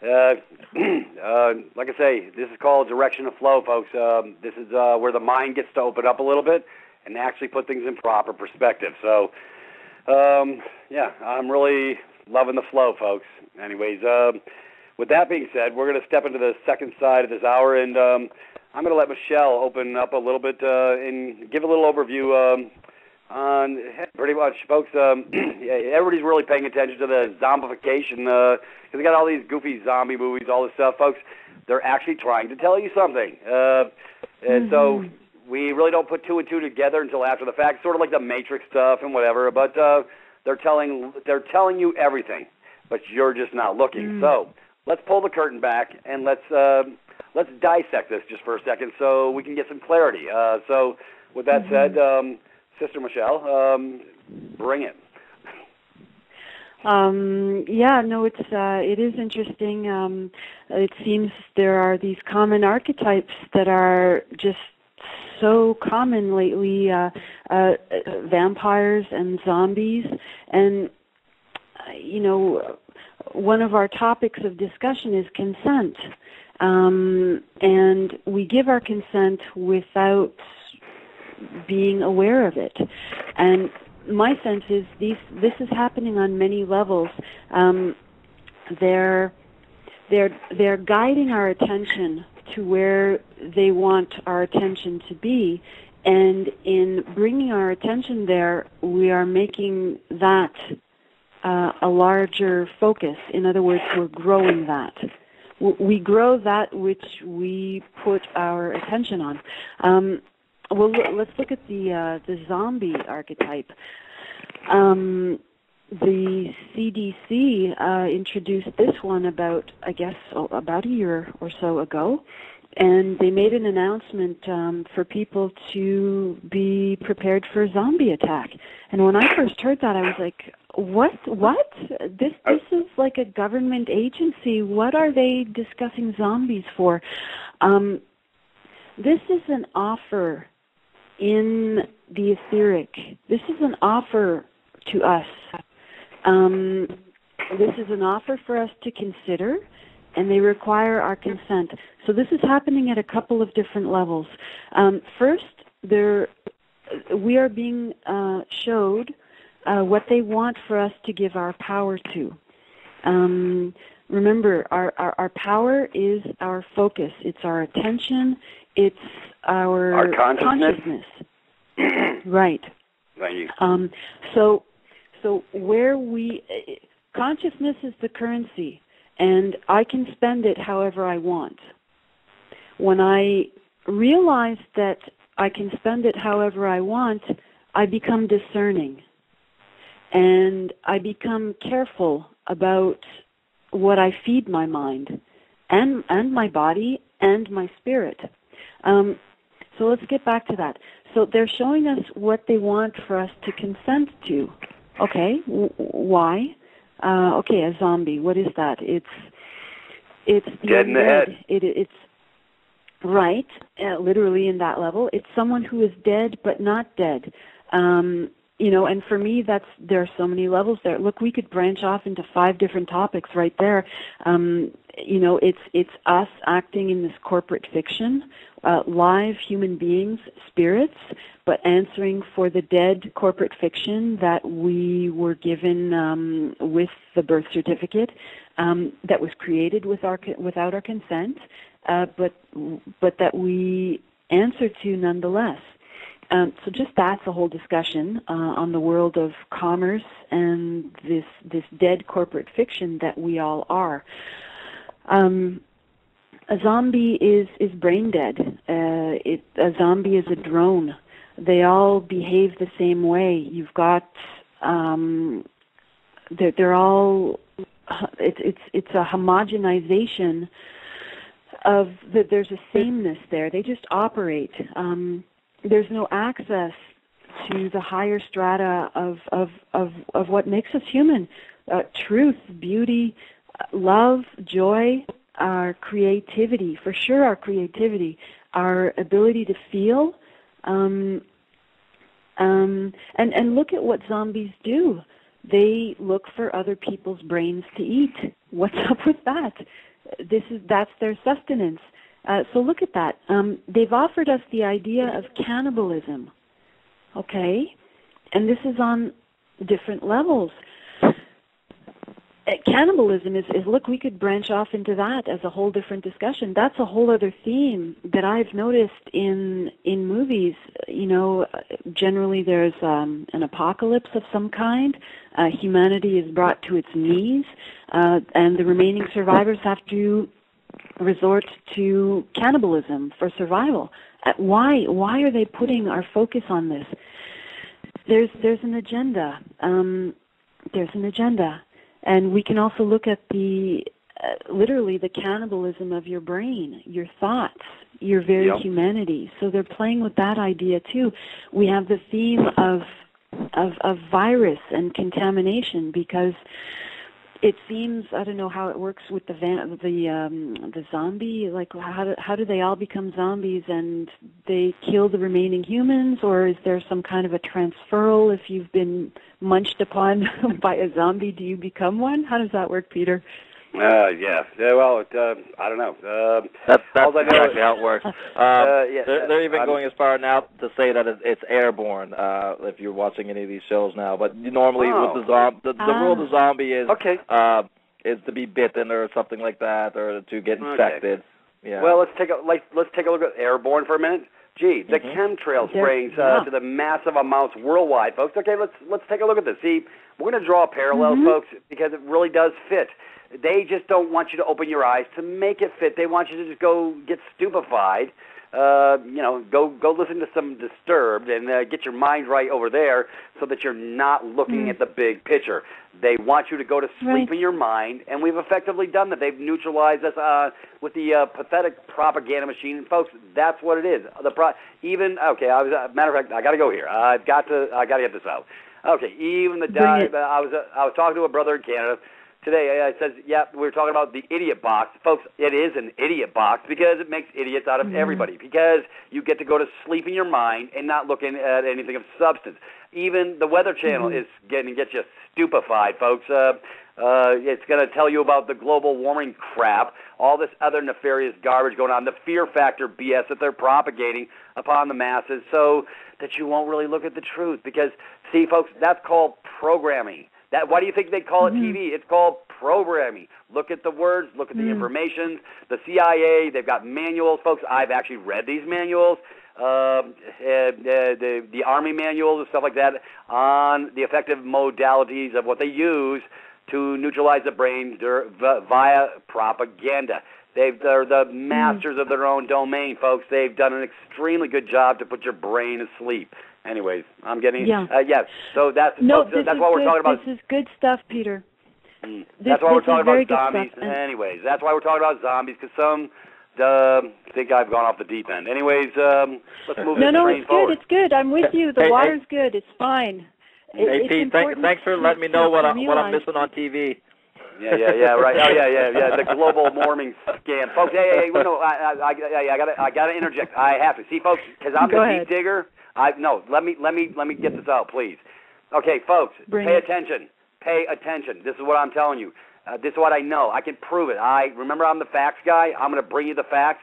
Like I say, this is called direction of flow, folks. This is where the mind gets to open up a little bit and actually put things in proper perspective. So, yeah, I'm really loving the flow, folks. Anyways, with that being said, we're going to step into the second side of this hour, and I'm going to let Michelle open up a little bit and give a little overview on pretty much, folks. Everybody's really paying attention to the zombification because they got all these goofy zombie movies, all this stuff, folks. They're actually trying to tell you something, and so we really don't put two and two together until after the fact. Sort of like the Matrix stuff and whatever, but they're telling you everything, but you're just not looking. So let's pull the curtain back and let's dissect this just for a second so we can get some clarity. So with that said, Sister Michelle, bring it.
It is interesting. It seems there are these common archetypes that are just so common lately, vampires and zombies. And, one of our topics of discussion is consent. And we give our consent without being aware of it. And my sense is this is happening on many levels. They're guiding our attention to where they want our attention to be, and in bringing our attention there, we are making that a larger focus. In other words, we're growing that. We grow that which we put our attention on. Well, let's look at the zombie archetype. The CDC introduced this one about a year or so ago, and they made an announcement for people to be prepared for a zombie attack. And when I first heard that, I was like, What? This is like a government agency. What are they discussing zombies for? This is an offer in the etheric. This is an offer to us. This is an offer for us to consider, and they require our consent. So this is happening at a couple of different levels. First, we are being showed what they want for us to give our power to. Remember, our power is our focus. It's our attention. It's our consciousness. Right.
Thank you.
So where consciousness is the currency, and I can spend it however I want. When I realize that I can spend it however I want, I become discerning. And I become careful about what I feed my mind and my body and my spirit. So let's get back to that. So they're showing us what they want for us to consent to. Okay, why? Okay, a zombie. What is that? It's the
dead in the head.
It's right, literally in that level. It's someone who is dead but not dead. And for me, there are so many levels there. Look, we could branch off into 5 different topics right there. It's us acting in this corporate fiction, live human beings, spirits, but answering for the dead corporate fiction that we were given with the birth certificate, that was created without our consent, but that we answer to nonetheless. So just that's a whole discussion on the world of commerce and this dead corporate fiction that we all are. A zombie is brain dead. A zombie is a drone. They all behave the same way. You've got they're all it's a homogenization of that. There's a sameness there. They just operate. There's no access to the higher strata of what makes us human. Truth, beauty, love, joy, our creativity, for sure our creativity, our ability to feel. And look at what zombies do. They look for other people's brains to eat. What's up with that? That's their sustenance. So look at that. They've offered us the idea of cannibalism, okay? And this is on different levels. Cannibalism is, look, we could branch off into that as a whole different discussion. That's a whole other theme that I've noticed in movies. You know, generally there's an apocalypse of some kind. Humanity is brought to its knees, and the remaining survivors have to resort to cannibalism for survival. Why are they putting our focus on this? There's an agenda. There's an agenda. And we can also look at literally the cannibalism of your brain, your thoughts, your very humanity. So they're playing with that idea too. We have the theme of virus and contamination, because it seems, I don't know how it works with the zombie. Like how do they all become zombies and they kill the remaining humans, or is there some kind of a transferal? If you've been munched upon by a zombie, do you become one? How does that work, Peter?
Yeah. Well, I don't know.
That's exactly how it works. They're even going as far now to say that it's airborne. If you're watching any of these shows now, but normally with the rule of the zombie is to be bitten or something like that, or to get infected. Yeah.
Well, let's take a look at airborne for a minute. Gee, the chemtrail spraying to the massive amounts worldwide, folks. Okay, let's take a look at this. See, we're going to draw parallels, folks, because it really does fit. They just don't want you to open your eyes to make it fit. They want you to just go get stupefied, go listen to some Disturbed and get your mind right over there so that you're not looking at the big picture. They want you to go to sleep in your mind, and we've effectively done that. They've neutralized us with the pathetic propaganda machine. And folks, that's what it is. Matter of fact, I got to go here. I got to get this out. Okay, I was talking to a brother in Canada today. I said, we were talking about the idiot box. Folks, it is an idiot box because it makes idiots out of everybody, because you get to go to sleep in your mind and not looking at anything of substance. Even the Weather Channel is going to get you stupefied, folks. It's going to tell you about the global warming crap, all this other nefarious garbage going on, the fear factor BS that they're propagating upon the masses, so that you won't really look at the truth. Because, see, folks, that's called programming. Why do you think they call it TV? It's called programming. Look at the words, look at the information. The CIA, they've got manuals, folks. I've actually read these manuals, the Army manuals and stuff like that, on the effective modalities of what they use to neutralize the brain via propaganda. They're the masters of their own domain, folks. They've done an extremely good job to put your brain asleep. Anyways, I'm getting So that's what we're talking about.
This is good stuff, Peter.
That's why we're talking about zombies. Anyways, that's why we're talking about zombies, because some think I've gone off the deep end. Anyways, let's move this train forward.
It's good. I'm with you. The water's good. It's fine.
Hey, Pete, thanks for letting me know what I'm missing on TV.
Right. The global warming scam, folks. Hey, I gotta interject. I have to. See, folks, because I'm the deep digger. Let me get this out, please. Okay, folks, pay attention. Pay attention. This is what I'm telling you. This is what I know. I can prove it. Remember, I'm the facts guy. I'm going to bring you the facts.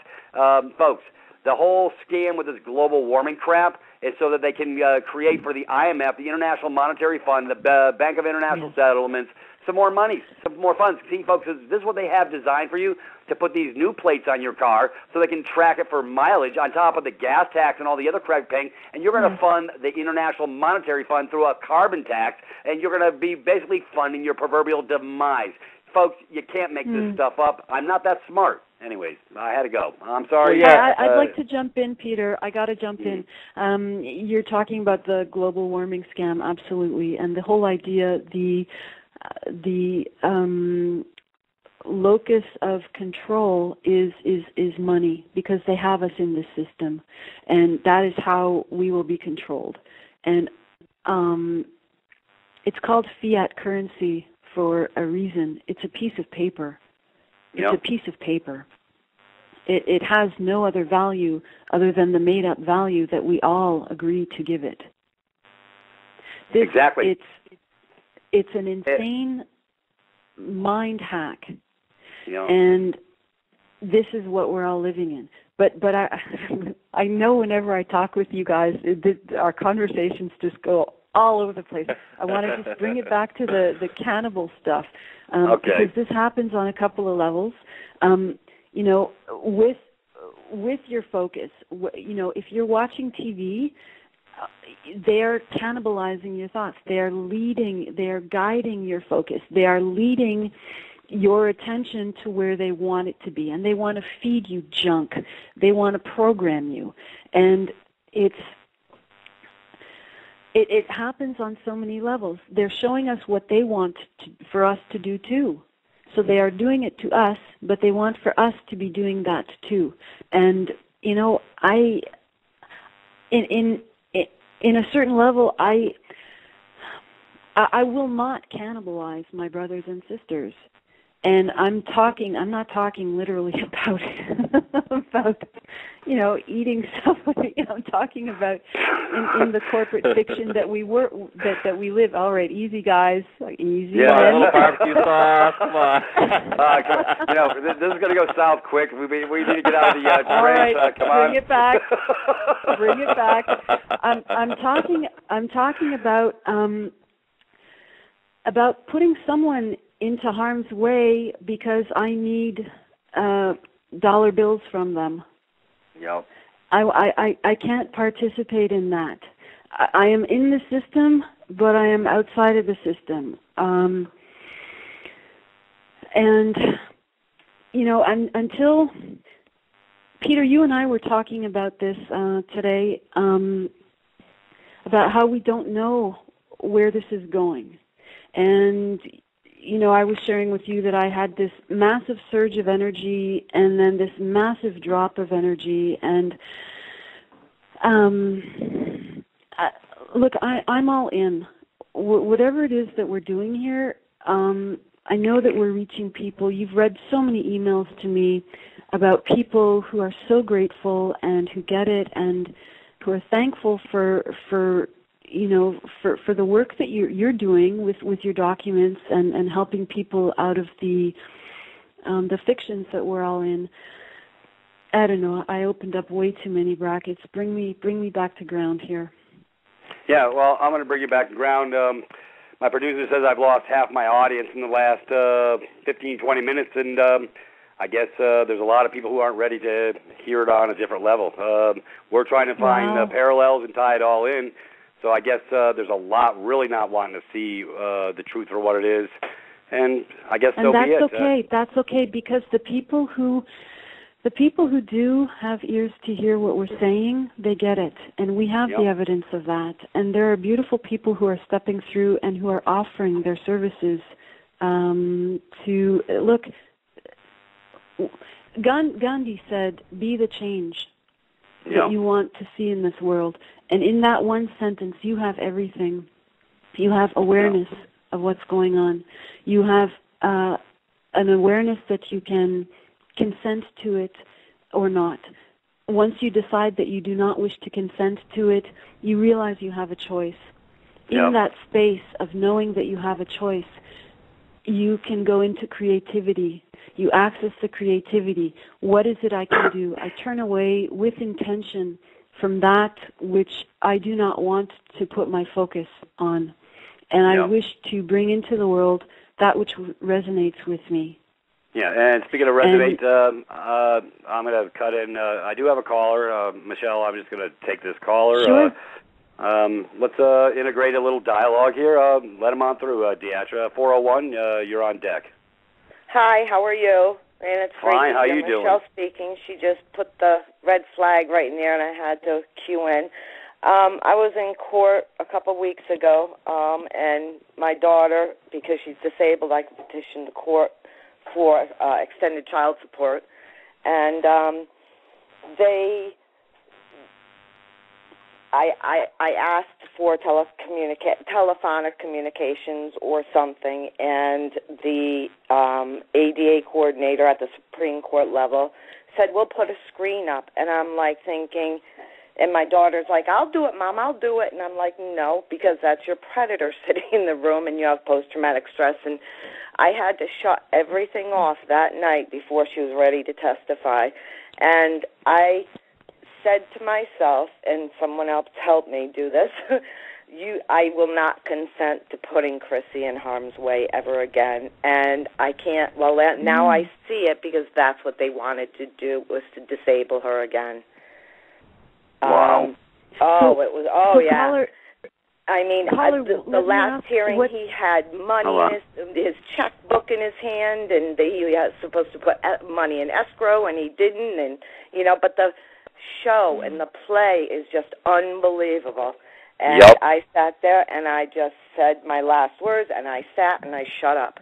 Folks, the whole scam with this global warming crap is so that they can create for the IMF, the International Monetary Fund, the Bank of International Settlements, some more money, some more funds. See, folks, this is what they have designed for you, to put these new plates on your car so they can track it for mileage on top of the gas tax and all the other crap paying, and you're going to fund the International Monetary Fund through a carbon tax, and you're going to be basically funding your proverbial demise. Folks, you can't make this stuff up. I'm not that smart. Anyways, I had to go. I'm sorry.
I'd like to jump in, Peter. I got to jump in. You're talking about the global warming scam, absolutely, and the whole idea, the locus of control is money, because they have us in this system, and that is how we will be controlled. And it's called fiat currency for a reason. It's a piece of paper. It's a piece of paper. It has no other value other than the made-up value that we all agree to give it.
Exactly.
It's an insane mind hack.
Yeah.
And this is what we're all living in. But I know whenever I talk with you guys, our conversations just go all over the place. I want to just bring it back to the cannibal stuff, because this happens on a couple of levels. With your focus, if you're watching TV, they are cannibalizing your thoughts. They are guiding your focus. They are leading your attention to where they want it to be, and they want to feed you junk. They want to program you, and it happens on so many levels. They're showing us what they want for us to do too. So they are doing it to us, but they want for us to be doing that too. And in a certain level, I will not cannibalize my brothers and sisters. And I'm not talking literally about eating stuff. I'm talking about in the corporate fiction that we live. All right, easy guys, easy.
Yeah, a little barbecue sauce. Come on.
This is going to go south quick. We need to get out of the train.
All right,
come on.
Bring it back. Bring it back. I'm talking about putting someone into harm's way because I need dollar bills from them.
Yep.
I can't participate in that. I am in the system, but I am outside of the system. Until Peter, you and I were talking about this today, about how we don't know where this is going. And I was sharing with you that I had this massive surge of energy and then this massive drop of energy. And look, I'm all in. Whatever it is that we're doing here, I know that we're reaching people. You've read so many emails to me about people who are so grateful and who get it and who are thankful for the work that you're doing with your documents and helping people out of the fictions that we're all in. I don't know. I opened up way too many brackets. Bring me back to ground here.
Yeah, well, I'm going to bring you back to ground. My producer says I've lost half my audience in the last 15, 20 minutes, and I guess there's a lot of people who aren't ready to hear it on a different level. We're trying to find parallels and tie it all in. So I guess there's a lot really not wanting to see the truth for what it is, and I guess so be it.
And that's okay. That's okay, because the people who do have ears to hear what we're saying, they get it, and we have the evidence of that. And there are beautiful people who are stepping through and who are offering their services to look. Gandhi said, "Be the change that you want to see in this world." And in that one sentence, you have everything. You have awareness of what's going on. You have an awareness that you can consent to it or not. Once you decide that you do not wish to consent to it, you realize you have a choice. In that space of knowing that you have a choice, you can go into creativity. You access the creativity. What is it I can do? I turn away with intention from that which I do not want to put my focus on. And I wish to bring into the world that which resonates with me.
Yeah, and speaking of resonate, I'm going to cut in. I do have a caller. Michelle, I'm just going to take this caller.
Sure.
Let's integrate a little dialogue here. Let him on through, Deatra. 401, you're on deck.
Hi, how are you? And it's
fine. How you doing?
Michelle speaking. She just put the red flag right in there, and I had to cue in. I was in court a couple of weeks ago, and my daughter, because she's disabled, I could petition the court for extended child support, and I asked for telephonic communications or something, and the ADA coordinator at the Supreme Court level said, "We'll put a screen up," and I'm like thinking, and my daughter's like, "I'll do it, Mom, I'll do it," and I'm like, "No, because that's your predator sitting in the room, and you have post-traumatic stress." And I had to shut everything off that night before she was ready to testify. And I said to myself, and someone else helped me do this, I will not consent to putting Chrissy in harm's way ever again. And I can't, now I see it, because that's what they wanted to do, was to disable her again.
Wow.
Yeah. I mean, the last hearing, he had money in his checkbook in his hand, and he was supposed to put money in escrow, and he didn't, and, but the show and the play is just unbelievable. And I sat there, and I just said my last words, and I sat and I shut up.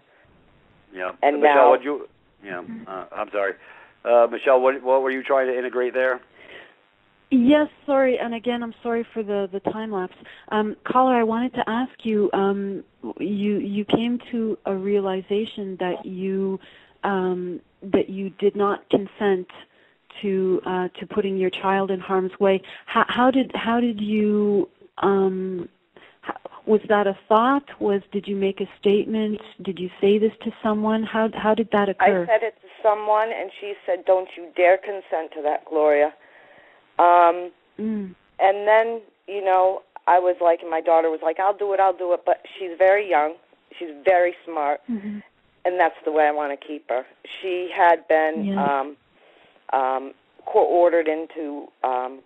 Yeah.
And
Michelle,
now,
I'm sorry. Michelle, what were you trying to integrate there?
Yes, sorry, and again, I'm sorry for the time lapse. Caller, I wanted to ask you, you came to a realization that you did not consent to putting your child in harm's way. How did you? Was that a thought? Did you make a statement? Did you say this to someone? How did that occur?
I said it to someone, and she said, "Don't you dare consent to that, Gloria." And then, I was like, and my daughter was like, I'll do it, but she's very young, she's very smart, and that's the way I want to keep her. She had been court-ordered into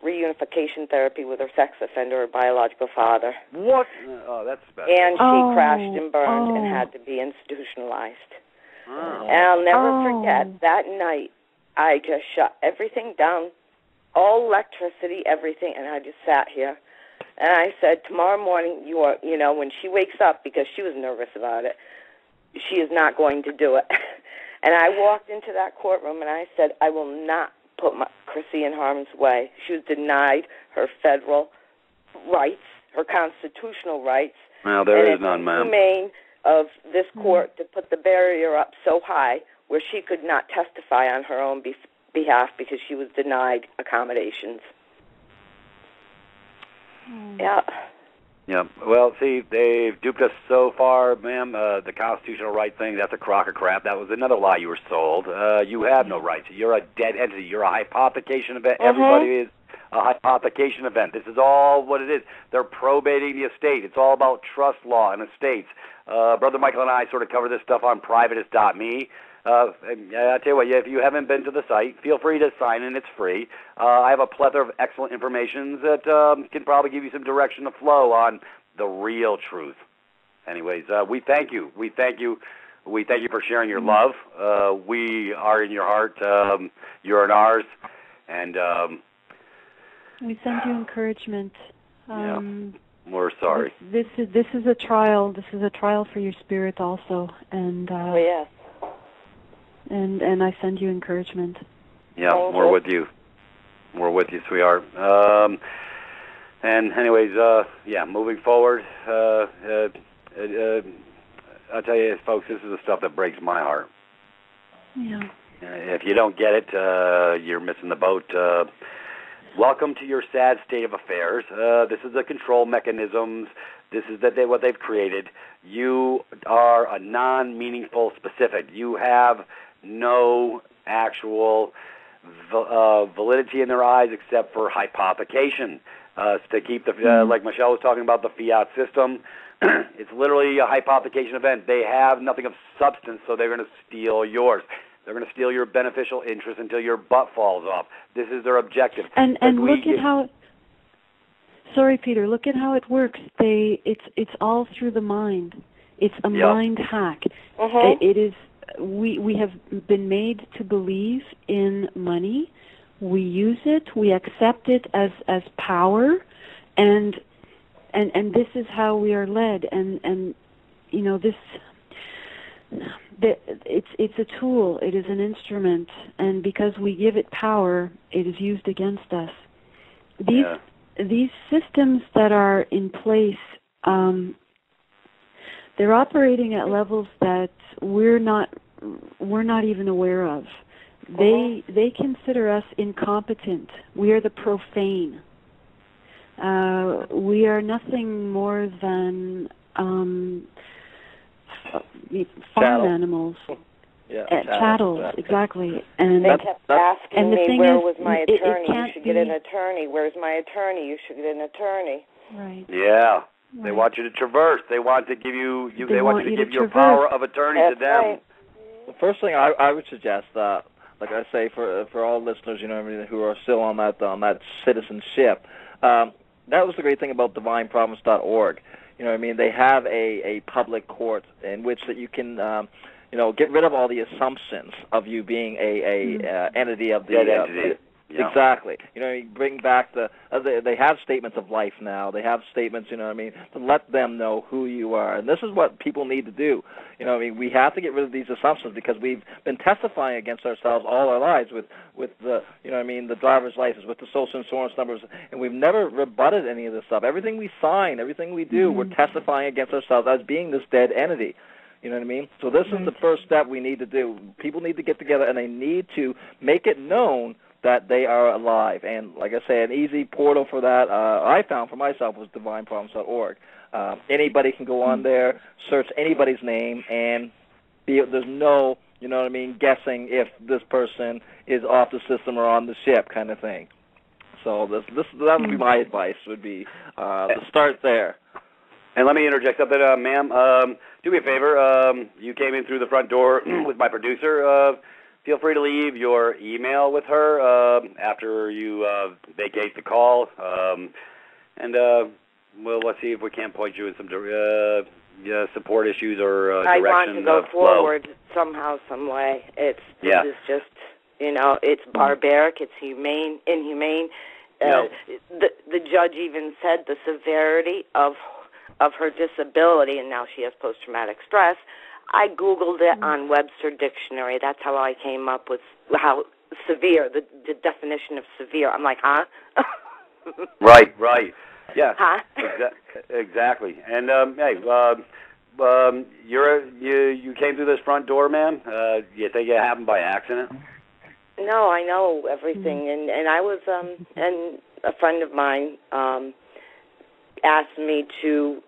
reunification therapy with her sex offender, her biological father.
What? Oh, that's special.
And she crashed and burned and had to be institutionalized.
Oh.
And I'll never forget, that night, I just shut everything down, all electricity, everything, and I just sat here. And I said, tomorrow morning, when she wakes up, because she was nervous about it, she is not going to do it. And I walked into that courtroom, and I said, I will not put Chrissy in harm's way. She was denied her federal rights, her constitutional rights.
Well, there is none, ma'am.
And it's inhumane of this court to put the barrier up so high where she could not testify on her own behalf because she was denied accommodations. Yeah.
Yeah. Well, see, they've duped us so far, ma'am. The constitutional right thing, that's a crock of crap. That was another lie you were sold. You have no rights. You're a dead entity. You're a hypothecation event. Everybody is a hypothecation event. This is all what it is. They're probating the estate. It's all about trust law and estates. Brother Michael and I sort of cover this stuff on privatist.me. I'll tell you what, if you haven't been to the site, feel free to sign in. It's free. I have a plethora of excellent information that can probably give you some direction to flow on the real truth. Anyways, we thank you. We thank you. We thank you for sharing your love. We are in your heart. You're in ours. And
we send you encouragement.
We're sorry.
This is a trial. This is a trial for your spirit also. And
yes.
And I send you encouragement.
Yeah, we're with you. We're with you, sweetheart. And anyways, moving forward, I'll tell you, folks, this is the stuff that breaks my heart.
Yeah.
If you don't get it, you're missing the boat. Welcome to your sad state of affairs. This is the control mechanisms. This is what they've created. You are a non-meaningful specific. You have no actual validity in their eyes except for hypothecation. To keep like Michelle was talking about the fiat system, it's literally a hypothecation event. They have nothing of substance, so they're going to steal yours. They're going to steal your beneficial interest until your butt falls off. This is their objective.
And look at how. Sorry, Peter. Look at how it works. It's all through the mind. It's a mind hack. It is. We have been made to believe in money. We use it. We accept it as power, and this is how we are led. And this. It's a tool. It is an instrument, and because we give it power, it is used against us. These systems that are in place, they're operating at levels that we're not even aware of. They consider us incompetent. We are the profane. We are nothing more than farm animals.
Yeah,
chattels, exactly. And
they kept asking me, where was my attorney? You should get an attorney. Where's my attorney? You should get an attorney.
Right.
Yeah. They want you to traverse. They want to give you. They want you to give your power of attorney to them.
Right.
The first thing I would suggest, like I say, for all listeners, who are still on that citizenship, that was the great thing about DivineProvidence.org. They have a public court in which that you can, get rid of all the assumptions of you being a entity of the
entity. Yeah.
Exactly. You bring back they have statements of life now. They have statements, to let them know who you are. And this is what people need to do. We have to get rid of these assumptions because we've been testifying against ourselves all our lives with the, the driver's license, with the social insurance numbers, and we've never rebutted any of this stuff. Everything we sign, everything we do, we're testifying against ourselves as being this dead entity. You know what I mean? So this is the first step we need to do. People need to get together, and they need to make it known that they are alive. And like I say, an easy portal for that I found for myself was DivineProvidence.org. Anybody can go on there, search anybody's name, and there's no, guessing if this person is off the system or on the ship kind of thing. So that would be my advice, would be to start there.
And let me interject something, ma'am. Do me a favor. You came in through the front door with my producer. Feel free to leave your email with her after you vacate the call. Let's see if we can't point you in some support issues or direction.
I want to go forward somehow, some way. This is just, it's barbaric. It's inhumane. The judge even said the severity of her disability, and now she has post-traumatic stress. I Googled it on Webster Dictionary. That's how I came up with how severe, the definition of severe. I'm like, huh?
Right. Yeah.
Huh?
Exactly. And, you came through this front door, ma'am? You think it happened by accident?
No, I know everything. And I was, and a friend of mine asked me to,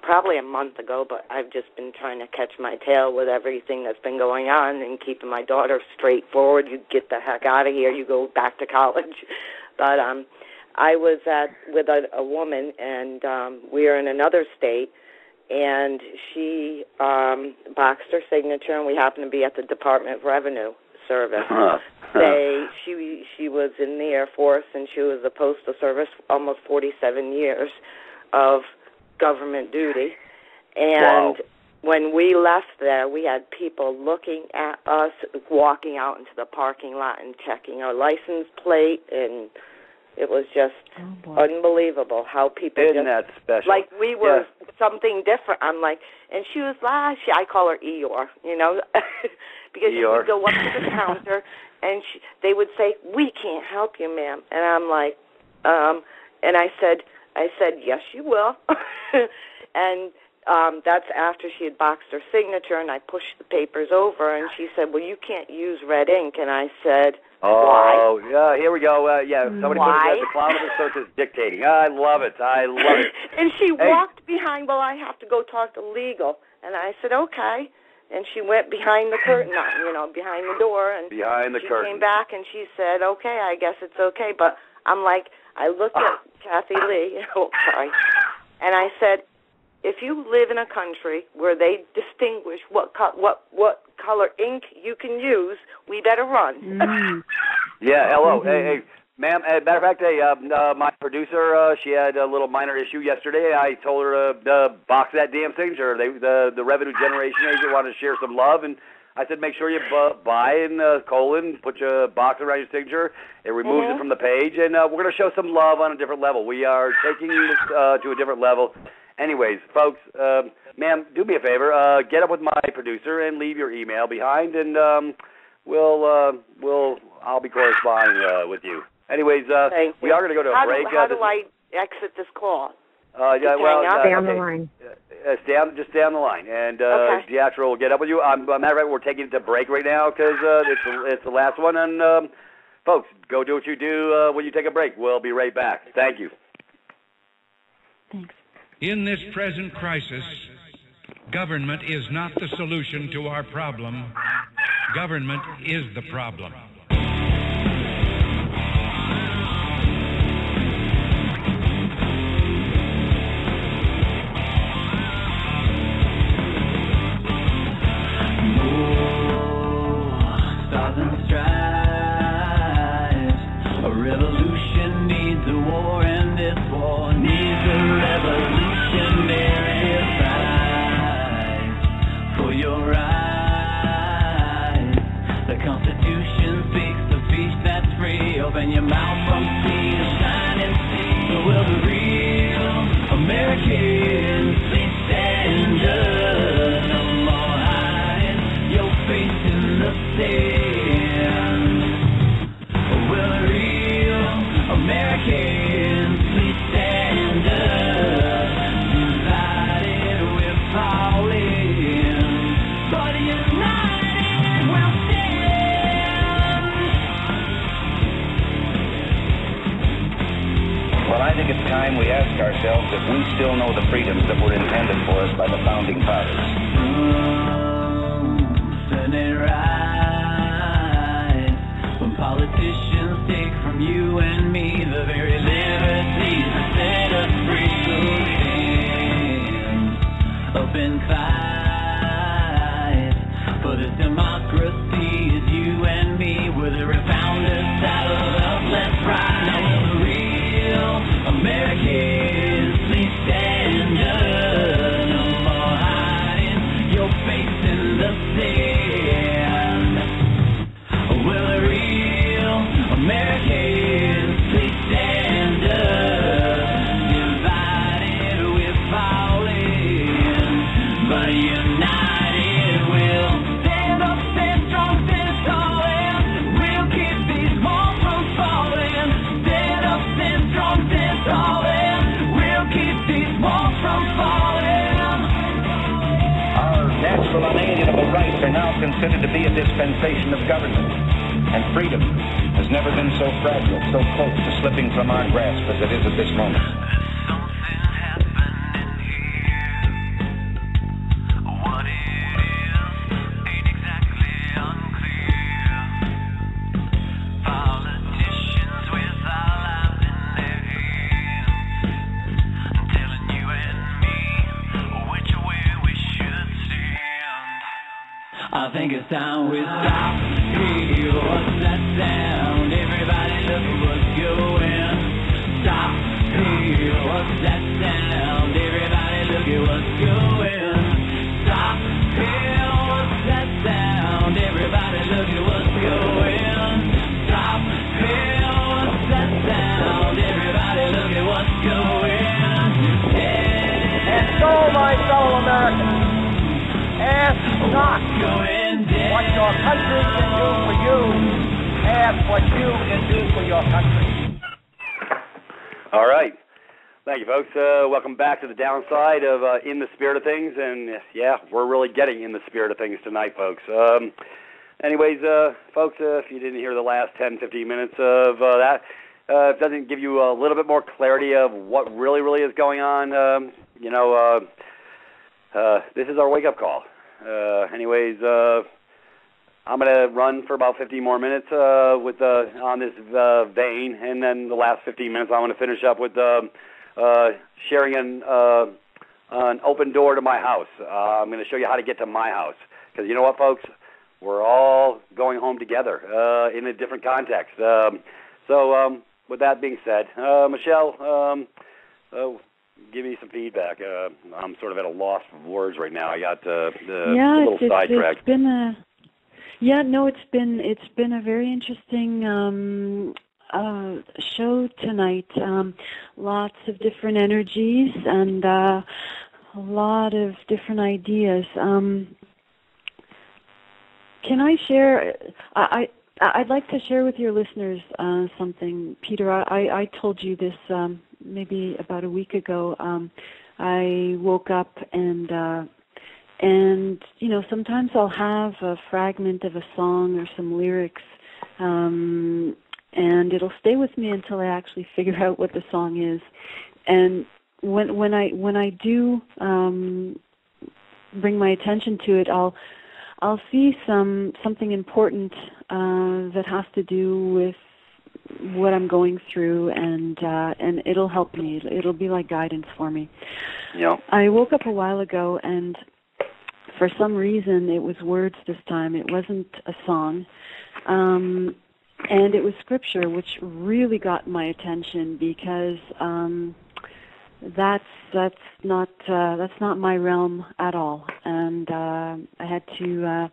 probably a month ago, but I've just been trying to catch my tail with everything that's been going on and keeping my daughter straightforward. You get the heck out of here. You go back to college. But I was with a woman, and we were in another state, and she boxed her signature, and we happened to be at the Department of Revenue Service. She was in the Air Force, and she was a Postal Service, almost 47 years of government duty. And when we left there, we had people looking at us, walking out into the parking lot and checking our license plate, and it was just unbelievable how people
Isn't that special?
Like we were something different. I'm like, and she was like, I call her Eeyore, because she would go up to the counter, and they would say, we can't help you, ma'am. And I'm like, and I said, yes, you will. And that's after she had boxed her signature, and I pushed the papers over, and she said, well, you can't use red ink. And I said, why?
Oh, yeah, here we go. Somebody put it as the clown of the circus dictating. I love it.
And she walked behind, well, I have to go talk to legal. And I said, okay. And she went behind the curtain, behind the door. And she came back, and she said, okay, I guess it's okay. But I'm like, I looked at Kathy Lee, and I said, if you live in a country where they distinguish what color ink you can use, we better run.
Yeah, hello. Hey, ma'am, matter of fact, my producer, she had a little minor issue yesterday. I told her to box that damn signature. The revenue generation agent wanted to share some love, and I said, make sure you buy in colon, put your box around your signature. It removes it from the page, and we're going to show some love on a different level. We are taking this to a different level. Anyways, folks, ma'am, do me a favor. Get up with my producer and leave your email behind, and I'll be corresponding with you. Anyways, we are going to go to a break.
How do I exit this call?
Stay on the line. Just stay on the line, and Deatra will get up with you. Matter of fact, we're taking it to break right now because it's the last one. And folks, go do what you do when you take a break. We'll be right back. Thank you.
Thanks.
In this present crisis, Government is not the solution to our problem. Government is the problem.
Stars and strife. A revolution needs a war, and this war needs a revolutionary fight for your rights. The Constitution speaks a speech that's free. Open your mouth from sea to shine and see. Will the real Americans please stand up? No more hiding your face in the sand. Will the real Americans please stand up? Divided we're falling, but united we'll stand.
Well, I think it's time we ask ourselves if we still know the freedoms that were intended for us by the Founding Fathers.
Senate rights. When politicians take from you and me the very liberties that set us free, so stand up and fight for this democracy. Is you and me, we're the founders, saddle up, let's ride. Now will the real Americans please stand up? No more hiding your face in the sand. Will the real Americans please stand up? Divided we're falling, but united we'll stand up, stand strong, stand tall, and we'll keep these walls from falling. Stand up, stand strong, stand tall, and we'll keep these walls from falling.
Our natural unalienable rights are now considered to be a dispensation of government. And freedom has never been so fragile, so close to slipping from our grasp as it is at this moment.
Something happening here. What it is ain't exactly unclear. Politicians with our lives in their hands, telling you and me which way we should stand. I think it's time we stop. Hey, what's that sound? Everybody look at what's going. Stop. Hey, what's that sound? Everybody look at what's going. Stop. Hey, what's that sound? Everybody look at what's going. Stop. Hey, what's that sound? Everybody look at what's going.
And so, my fellow Americans, ask not what your country can do for you, ask what you can do for your country.
All right. Thank you, folks. Welcome back to the downside of In the Spirit of Things. And, yeah, we're really getting in the spirit of things tonight, folks. Anyways, folks, if you didn't hear the last 10, 15 minutes of that, if it doesn't give you a little bit more clarity of what really is going on, this is our wake-up call. Anyways, I'm going to run for about 15 more minutes on this vein, and then the last 15 minutes I'm going to finish up with sharing an open door to my house. I'm going to show you how to get to my house, because you know what, folks? We're all going home together in a different context. So with that being said, Michelle, give me some feedback. I'm sort of at a loss for words right now. I got a little sidetracked.
It's been a very interesting show tonight. Lots of different energies and a lot of different ideas. Can I share? I'd like to share with your listeners something, Peter. I told you this maybe about a week ago. I woke up and sometimes I'll have a fragment of a song or some lyrics, and it'll stay with me until I actually figure out what the song is. And when I do bring my attention to it, I'll see something important that has to do with what I'm going through, and it'll help me. It'll be like guidance for me.
Yeah.
I woke up a while ago, and for some reason it was words this time. It wasn't a song, and it was scripture, which really got my attention because that's not my realm at all. And I had to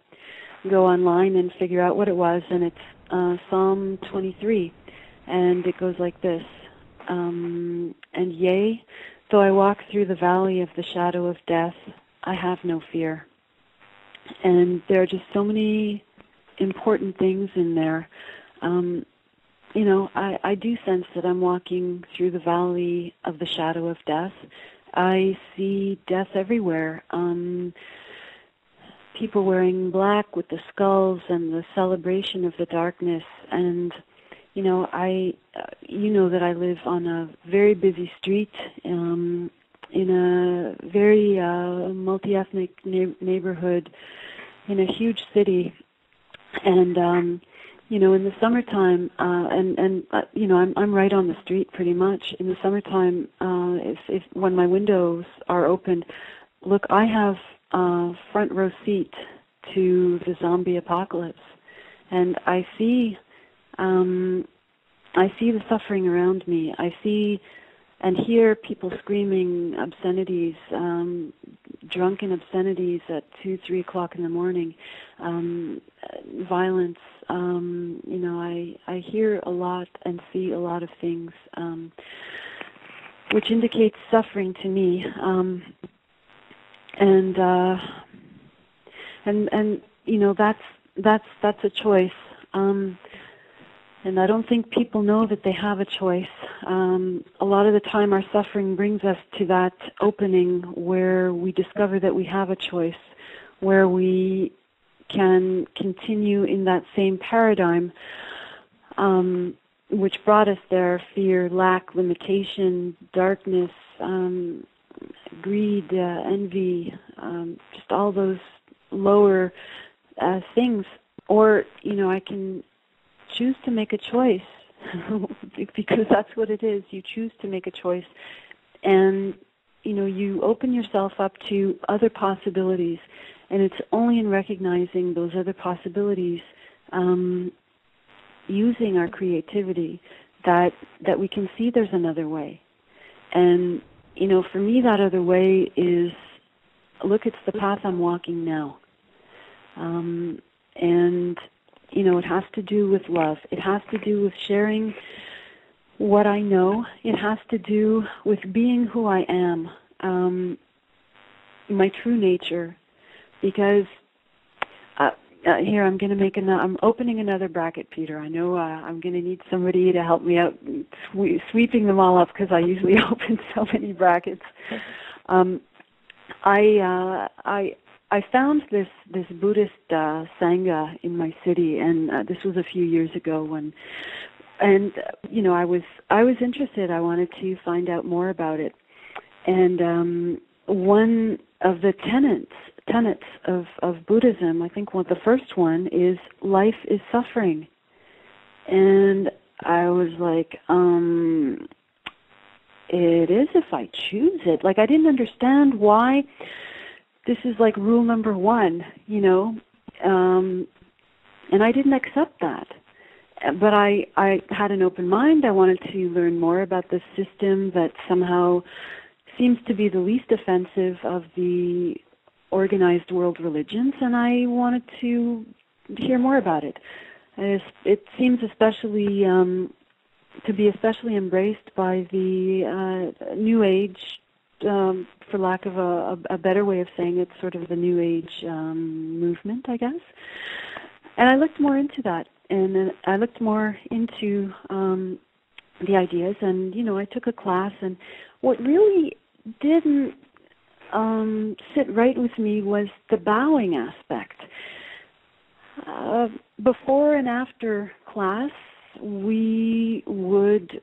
go online and figure out what it was, and it's Psalm 23, and it goes like this: and yea, though I walk through the valley of the shadow of death, I have no fear. And there are just so many important things in there. I do sense that I'm walking through the valley of the shadow of death. I see death everywhere. People wearing black with the skulls and the celebration of the darkness. And, that I live on a very busy street in a very multi-ethnic neighborhood in a huge city. And, in the summertime, I'm right on the street pretty much. In the summertime, if when my windows are opened, look, I have front row seat to the zombie apocalypse, and I see the suffering around me. I see and hear people screaming obscenities, drunken obscenities at 2, 3 o'clock in the morning, violence. I hear a lot and see a lot of things, which indicates suffering to me. That's a choice. And I don't think people know that they have a choice. A lot of the time our suffering brings us to that opening where we discover that we have a choice, where we can continue in that same paradigm which brought us there: fear, lack, limitation, darkness, greed, envy, just all those lower things. Or, I can choose to make a choice because that's what it is. You choose to make a choice, and you open yourself up to other possibilities, and it's only in recognizing those other possibilities, using our creativity, that we can see there's another way. And for me, that other way is, look, it's the path I'm walking now. And it has to do with love. It has to do with sharing what I know. It has to do with being who I am, my true nature. Because here I'm opening another bracket, Peter. I know I'm going to need somebody to help me out sweeping them all up because I usually open so many brackets. I found this Buddhist Sangha in my city, and this was a few years ago. I was interested. I wanted to find out more about it. And one of the tenets of Buddhism, I think the first one is life is suffering. And I was like, it is if I choose it. Like, I didn't understand why this is like rule number 1, and I didn't accept that. But I had an open mind. I wanted to learn more about this system that somehow seems to be the least offensive of the organized world religions, and I wanted to hear more about it. It seems especially to be especially embraced by the New Age, for lack of a better way of saying it, sort of the New Age movement, I guess. And I looked more into that, and I looked more into the ideas, and I took a class, and what really didn't sit right with me was the bowing aspect. Before and after class, we would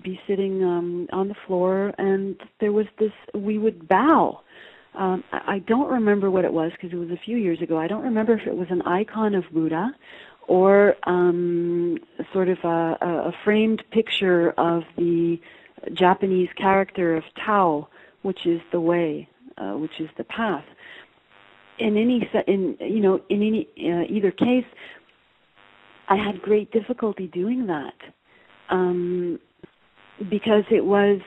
be sitting on the floor, and there was this, we would bow I don't remember what it was because it was a few years ago. I don't remember if it was an icon of Buddha or sort of a framed picture of the Japanese character of Tao, which is the way, which is the path. In either case, I had great difficulty doing that because it was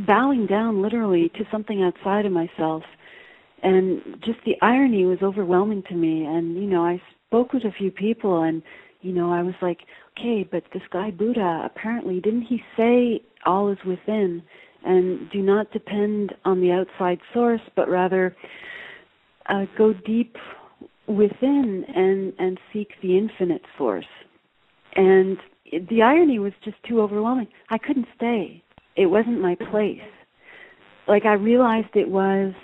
bowing down literally to something outside of myself, and just the irony was overwhelming to me. And I spoke with a few people, and I was like, okay, but this guy Buddha, apparently, didn't he say all is within and do not depend on the outside source, but rather go deep within and seek the infinite source? And the irony was just too overwhelming. I couldn't stay. It wasn't my place. Like, I realized it was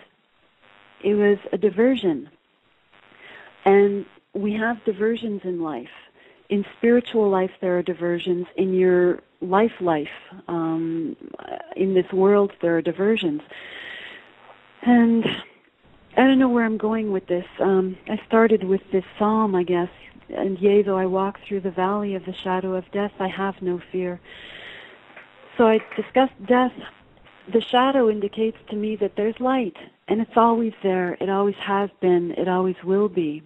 a diversion. And we have diversions in life. In spiritual life, there are diversions. In your life, in this world, there are diversions. And I don't know where I'm going with this. I started with this psalm, I guess. And yea, though I walk through the valley of the shadow of death, I have no fear. So I discussed death. The shadow indicates to me that there's light, and it's always there. It always has been. It always will be,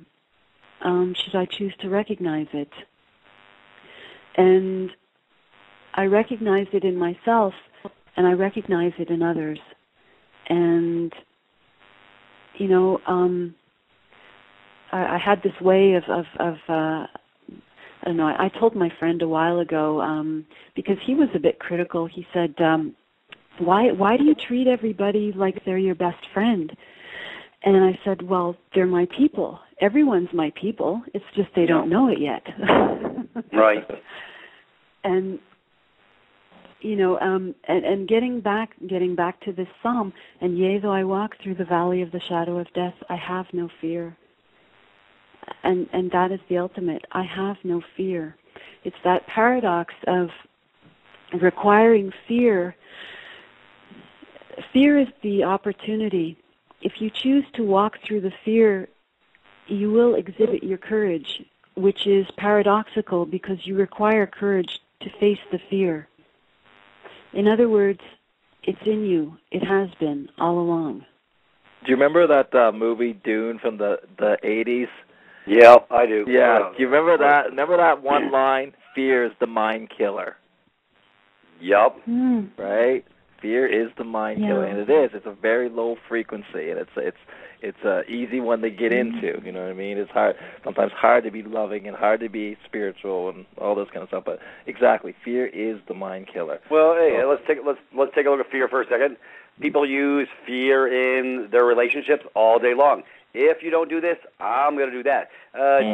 should I choose to recognize it. And I recognize it in myself, and I recognize it in others. And, I had this way of I don't know, I told my friend a while ago, because he was a bit critical. He said, why do you treat everybody like they're your best friend? And I said, well, they're my people. Everyone's my people. It's just they don't know it yet.
Right.
And, and getting back to this psalm, and yea, though I walk through the valley of the shadow of death, I have no fear. And that is the ultimate. I have no fear. It's that paradox of requiring fear. Fear is the opportunity. If you choose to walk through the fear, you will exhibit your courage, which is paradoxical because you require courage to face the fear. In other words, it's in you. It has been all along.
Do you remember that movie Dune from the 80s?
Yeah, I do.
Yeah. Do you remember that? Remember that one line? Fear is the mind killer.
Yup.
Right? Fear is the mind killer, and it is. It's a very low frequency, and it's a easy one to get into. You know what I mean? It's sometimes hard to be loving and hard to be spiritual and all this kind of stuff. But exactly, fear is the mind killer.
Well, hey, let's take a look at fear for a second. People use fear in their relationships all day long. If you don't do this, I'm going to do that.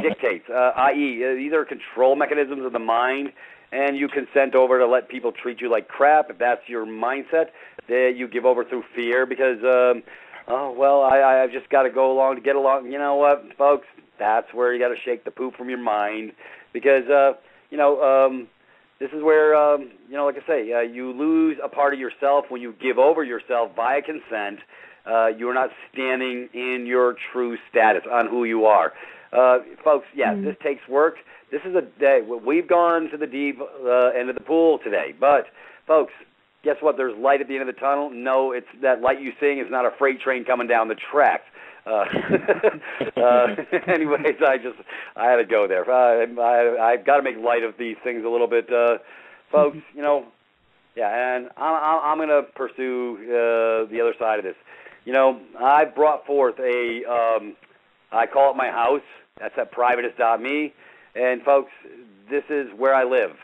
Dictates, i.e., these are control mechanisms of the mind, and you consent over to let people treat you like crap. If that's your mindset, that you give over through fear because, I've just got to go along to get along. You know what, folks? That's where you got to shake the poop from your mind because, this is where, like I say, you lose a part of yourself when you give over yourself via consent. You are not standing in your true status on who you are. Folks, yes, this takes work. This is a day. We've gone to the deep end of the pool today. But, folks, guess what? There's light at the end of the tunnel. No, it's that light you seeing is not a freight train coming down the tracks. Anyways, I had to go there. I've got to make light of these things a little bit. Folks, and I'm going to pursue the other side of this. I brought forth I call it my house. That's at privatist.me. And, folks, this is where I live.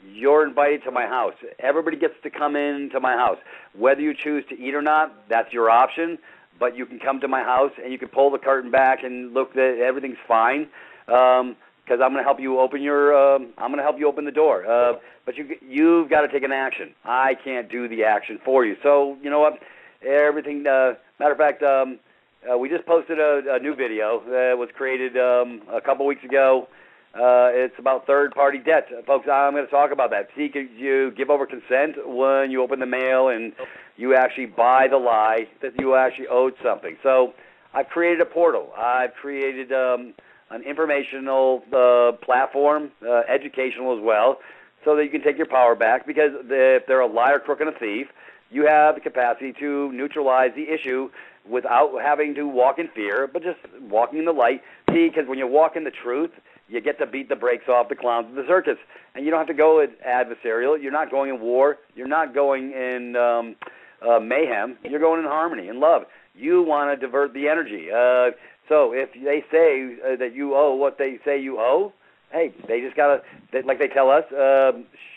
You're invited to my house. Everybody gets to come into my house. Whether you choose to eat or not, that's your option. But you can come to my house, and you can pull the curtain back and look that everything's fine. Because I'm going to help you open the door. But you've got to take an action. I can't do the action for you. So, you know what? Everything, matter of fact, we just posted a new video that was created a couple weeks ago. It's about third-party debt. Folks, I'm going to talk about that. See, you give over consent when you open the mail and you actually buy the lie that you actually owed something. So I've created a portal. I've created an informational platform, educational as well, so that you can take your power back, because if they're a liar, crook, and a thief, you have the capacity to neutralize the issue without having to walk in fear, but just walking in the light. See, because when you walk in the truth, you get to beat the brakes off the clowns of the circus. And you don't have to go adversarial. You're not going in war. You're not going in mayhem. You're going in harmony and love. You want to divert the energy. So if they say that you owe what they say you owe, hey, they just got to, like they tell us,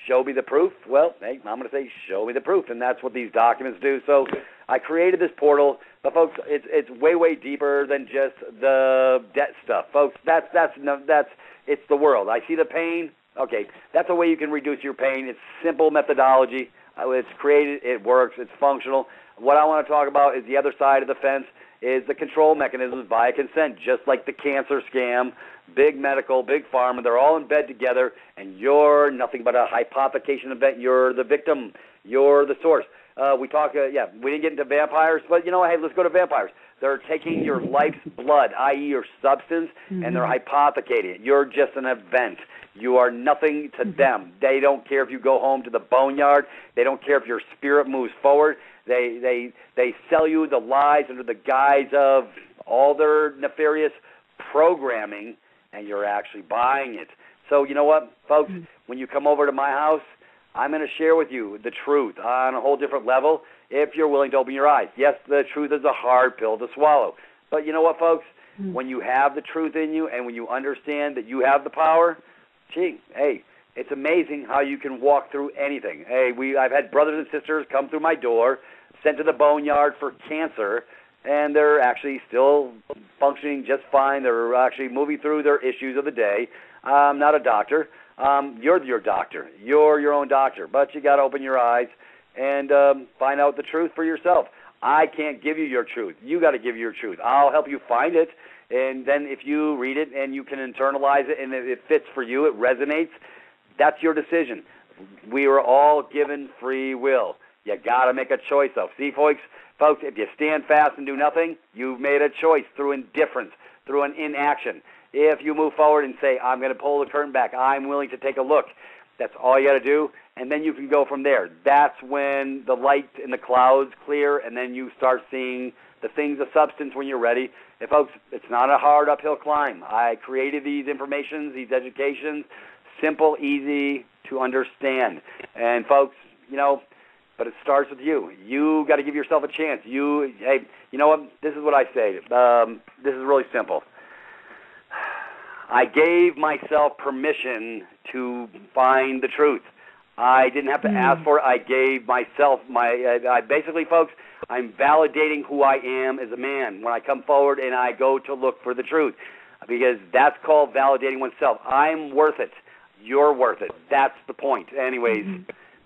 show me the proof. Well, hey, I'm going to say, show me the proof. And that's what these documents do. So I created this portal. But folks, it's way, way deeper than just the debt stuff, folks. It's the world. I see the pain. Okay, that's a way you can reduce your pain. It's simple methodology. It's created. It works. It's functional. What I want to talk about is the other side of the fence, is the control mechanisms via consent, just like the cancer scam, big medical, big pharma. They're all in bed together, and you're nothing but a hypothecation event. You're the victim. You're the source. We didn't get into vampires, but you know, hey, let's go to vampires. They're taking your life's blood, i.e. your substance, and they're hypothecating it. You're just an event. You are nothing to them. They don't care if you go home to the boneyard. They don't care if your spirit moves forward. They sell you the lies under the guise of all their nefarious programming, and you're actually buying it. So you know what, folks, when you come over to my house, I'm going to share with you the truth on a whole different level if you're willing to open your eyes. Yes, the truth is a hard pill to swallow. But you know what, folks? When you have the truth in you and when you understand that you have the power, it's amazing how you can walk through anything. Hey, I've had brothers and sisters come through my door, sent to the boneyard for cancer, and they're actually still functioning just fine. They're actually moving through their issues of the day. I'm not a doctor. You're your doctor. You're your own doctor. But you got to open your eyes and find out the truth for yourself. I can't give you your truth. You got to give your truth. I'll help you find it. And then if you read it and you can internalize it and it fits for you, it resonates, that's your decision. We were all given free will. You got to make a choice, though. See, folks, if you stand fast and do nothing, you've made a choice through indifference, through an inaction. If you move forward and say, I'm going to pull the curtain back, I'm willing to take a look, that's all you got to do, and then you can go from there. That's when the light in the clouds clear, and then you start seeing the things of substance when you're ready. And folks, it's not a hard uphill climb. I created these informations, these educations, simple, easy to understand. And folks, but it starts with you. You got to give yourself a chance. You know what? This is what I say. This is really simple. I gave myself permission to find the truth. I didn't have to ask for it. I gave myself basically, folks, I'm validating who I am as a man when I come forward and I go to look for the truth, because that's called validating oneself. I'm worth it. You're worth it. That's the point. Anyways,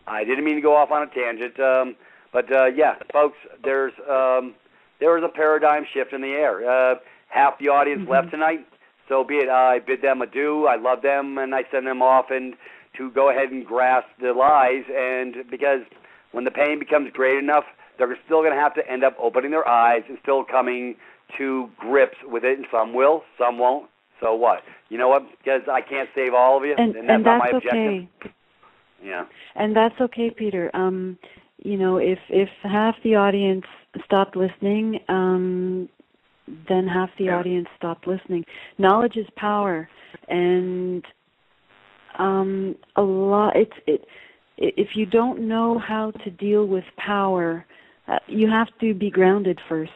I didn't mean to go off on a tangent, but folks, there was a paradigm shift in the air. Half the audience left tonight. So be it. I bid them adieu. I love them, and I send them off and to go ahead and grasp the lies. And because when the pain becomes great enough, they're still going to have to end up opening their eyes and still coming to grips with it. And some will, some won't. So what? You know what? Because I can't save all of you, and that's not my objective.
Okay.
Yeah.
And that's okay, Peter. If half the audience stopped listening, then half the audience stopped listening. Knowledge is power, and if you don't know how to deal with power, you have to be grounded first,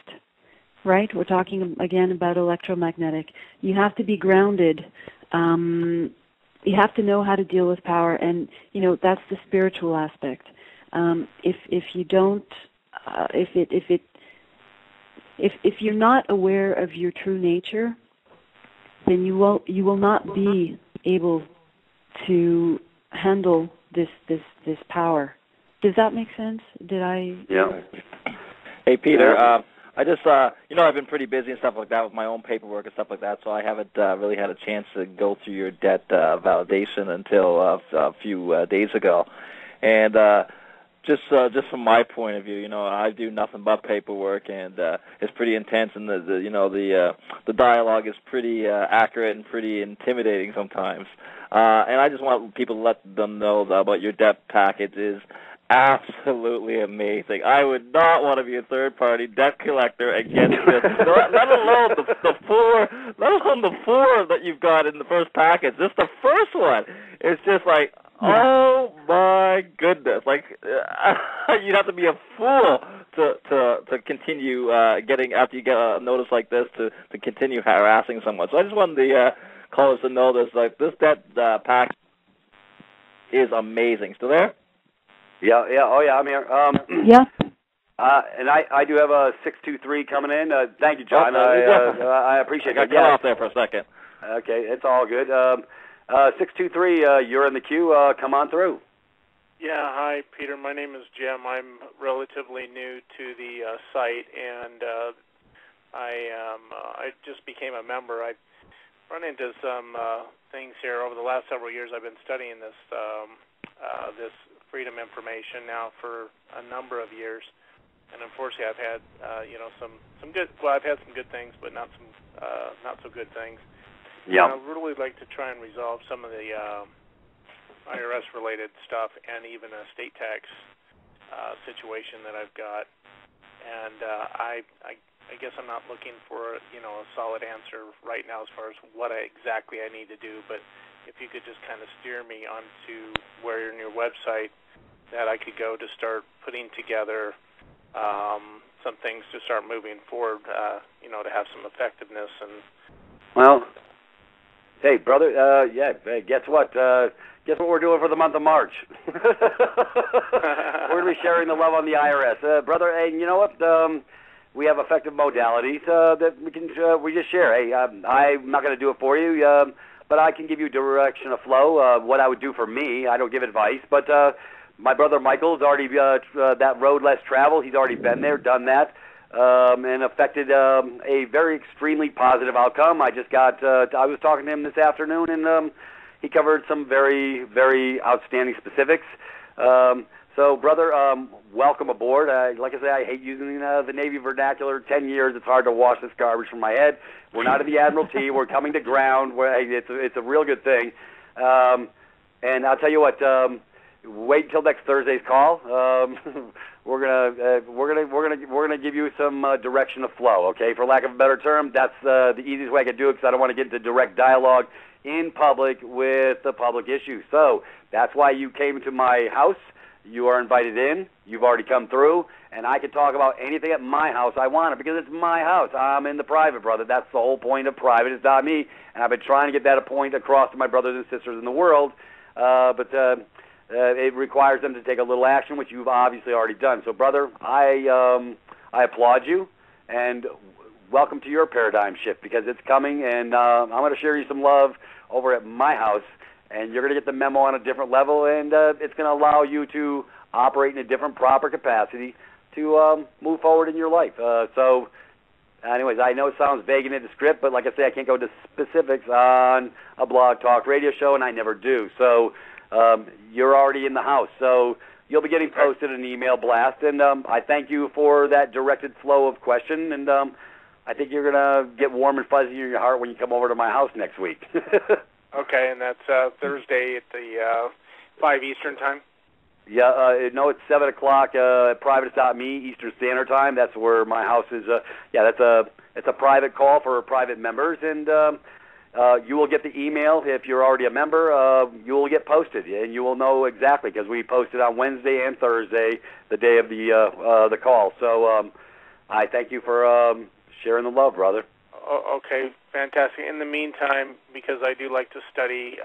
right? We're talking again about electromagnetic. You have to be grounded. You have to know how to deal with power, and that's the spiritual aspect. If you don't, if you're not aware of your true nature, then you will not be able to handle this power. Does that make sense? Did I?
Yeah.
Hey, Peter. I just, I've been pretty busy and stuff like that with my own paperwork and stuff like that, so I haven't really had a chance to go through your debt validation until a few days ago. And just from my point of view, I do nothing but paperwork, and it's pretty intense, and the dialogue is pretty accurate and pretty intimidating sometimes. And I just want people to let them know about your debt package is absolutely amazing. I would not want to be a third-party debt collector against this. let alone the four that you've got in the first package. Just the first one, it's just like, oh my goodness! Like you'd have to be a fool to continue getting after you get a notice like this to continue harassing someone. So I just wanted the callers to know this. Like this debt package is amazing. Still there?
Yeah, oh yeah, I'm here.
Yeah.
And I do have a 623 coming in. Thank you, John. I appreciate it.
I got cut off there for a second.
Okay, it's all good. 623, you're in the queue. Come on through.
Yeah, hi, Peter. My name is Jim. I'm relatively new to the site, and I just became a member. I run into some things here over the last several years. I've been studying this this freedom information now for a number of years, and unfortunately, I've had some good. Well, I've had some good things, but not so good things.
Yeah.
And I'd really like to try and resolve some of the IRS-related stuff and even a state tax situation that I've got. And I guess I'm not looking for a solid answer right now as far as what exactly I need to do, but if you could just kind of steer me onto where in your website that I could go to start putting together some things to start moving forward, to have some effectiveness. And
well, hey, brother, guess what? Guess what we're doing for the month of March? We're going to be sharing the love on the IRS. Brother, hey, you know what? We have effective modalities that we just share. Hey, I'm not going to do it for you, but I can give you direction of flow, what I would do for me. I don't give advice, but my brother Michael's already, that road less traveled, he's already been there, done that, and affected a very extremely positive outcome. I was talking to him this afternoon, and he covered some very, very outstanding specifics. So, brother, welcome aboard. Like I say, I hate using the Navy vernacular. 10 years, it's hard to wash this garbage from my head. We're not in the Admiralty. We're coming to ground. It's a real good thing. And I'll tell you what. Wait until next Thursday's call. We're gonna give you some direction of flow. Okay, for lack of a better term, that's the easiest way I could do it because I don't want to get into direct dialogue in public with the public issue. So that's why you came to my house. You are invited in. You've already come through, and I can talk about anything at my house I want because it's my house. I'm in the private, brother. That's the whole point of private. It's not me, and I've been trying to get that point across to my brothers and sisters in the world, but it requires them to take a little action, which you've obviously already done. So, brother, I applaud you, and welcome to your paradigm shift because it's coming, and I'm going to share you some love over at my house. And you're going to get the memo on a different level, and it's going to allow you to operate in a different, proper capacity to move forward in your life. So, anyways, I know it sounds vague in the script, but like I say, I can't go into specifics on a blog talk radio show, and I never do. So, you're already in the house. So, you'll be getting posted an email blast, and I thank you for that directed flow of question, and I think you're going to get warm and fuzzy in your heart when you come over to my house next week.
okay, and that's Thursday at the 5 Eastern time?
Yeah, no, it's 7 o'clock at private.me Eastern Standard Time. That's where my house is. It's a private call for private members, and you will get the email if you're already a member. You will get posted, and you will know exactly because we posted on Wednesday and Thursday, the day of the call. So I thank you for sharing the love, brother.
Okay, fantastic. In the meantime, because I do like to study,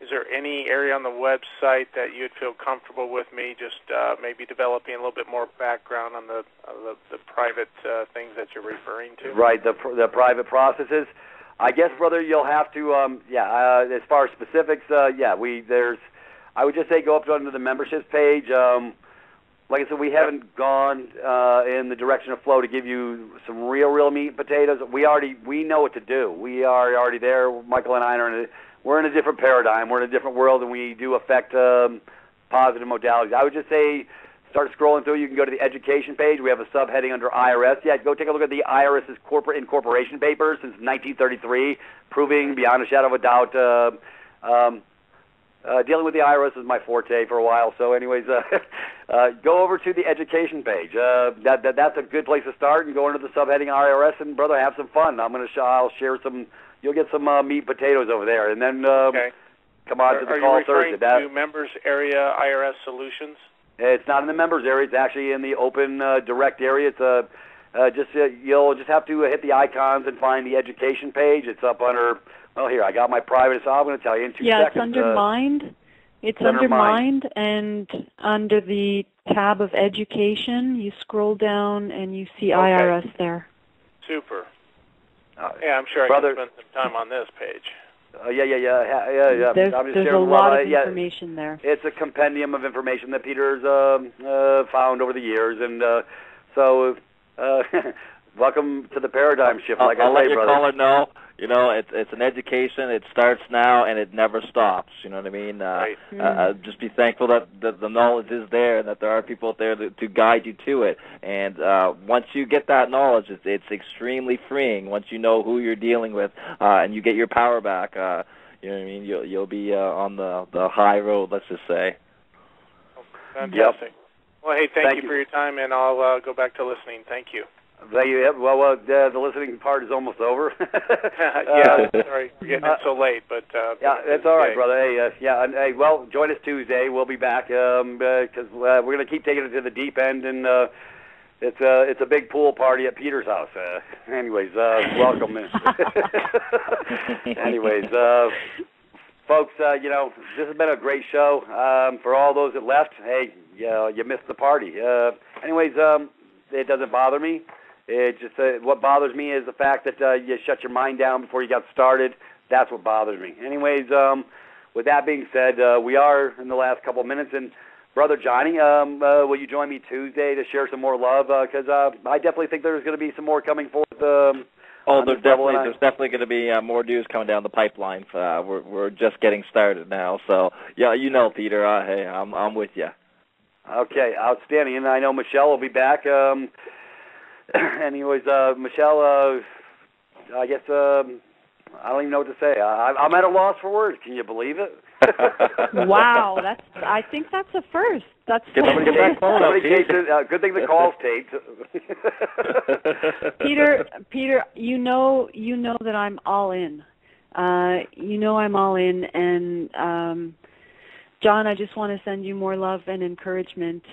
is there any area on the website that you'd feel comfortable with me just maybe developing a little bit more background on the private things that you're referring to?
Right, the private processes. I guess, brother, you'll have to, as far as specifics, I would just say go up under the memberships page. like I said, we haven't gone in the direction of flow to give you some real meat and potatoes. We know what to do. We are already there. Michael and I we're in a different paradigm. We're in a different world, and we do affect positive modalities. I would just say, start scrolling through. You can go to the education page. We have a subheading under IRS. Yeah, go take a look at the IRS's corporate incorporation papers since 1933, proving beyond a shadow of a doubt. Dealing with the IRS is my forte for a while. So, anyways, go over to the education page. That's a good place to start, and go into the subheading IRS, and brother, have some fun. I'll share some. You'll get some meat and potatoes over there, and then come on to the call Thursday.
Are you referring to members area IRS solutions?
It's not in the members area. It's actually in the open direct area. It's you'll just have to hit the icons and find the education page. It's up under. Well, here I got my private. So I'm going to tell you in 2 seconds.
Yeah, it's under Mind. It's under Mind, and under the tab of Education, you scroll down and you see IRS there.
Super. Yeah, I'm sure I can spend some time on this page.
Yeah.
There's a lot of information there.
It's a compendium of information that Peter's found over the years, and so welcome to the paradigm shift. Like
I'll
I
let
say,
your
brother.
caller know. You know, it's an education. It starts now and it never stops. You know what I mean?
Right.
Just be thankful that the knowledge is there and that there are people out there to guide you to it. And once you get that knowledge, it's extremely freeing. Once you know who you're dealing with and you get your power back, you know what I mean? You'll be on the high road. Let's just say.
Fantastic. Yep. Well, hey, thank you for your time, and I'll go back to listening. Thank you.
Well, the listening part is almost over.
Yeah, sorry for getting it so late, but
yeah, it's all right, brother. Hey, well, join us Tuesday. We'll be back because we're going to keep taking it to the deep end, and it's a big pool party at Peter's house. Anyways, welcome. Anyways, folks, this has been a great show. For all those that left, hey, you missed the party. Anyways, it doesn't bother me. It just what bothers me is the fact that you shut your mind down before you got started. That's what bothers me. Anyways, with that being said, we are in the last couple of minutes, and Brother Johnny, will you join me Tuesday to share some more love? Because I definitely think there's going to be some more coming forth.
There's definitely going to be more news coming down the pipeline. We're just getting started now, so yeah, Peter. Hey, I'm with you. Okay, outstanding. And I know Michelle will be back. Anyways, Michelle, I guess I don't even know what to say. I'm at a loss for words. Can you believe it?
Wow, I think that's a first. That's
somebody get that phone up. Good thing the call's taped.
Peter, you know that I'm all in. I'm all in, and John, I just want to send you more love and encouragement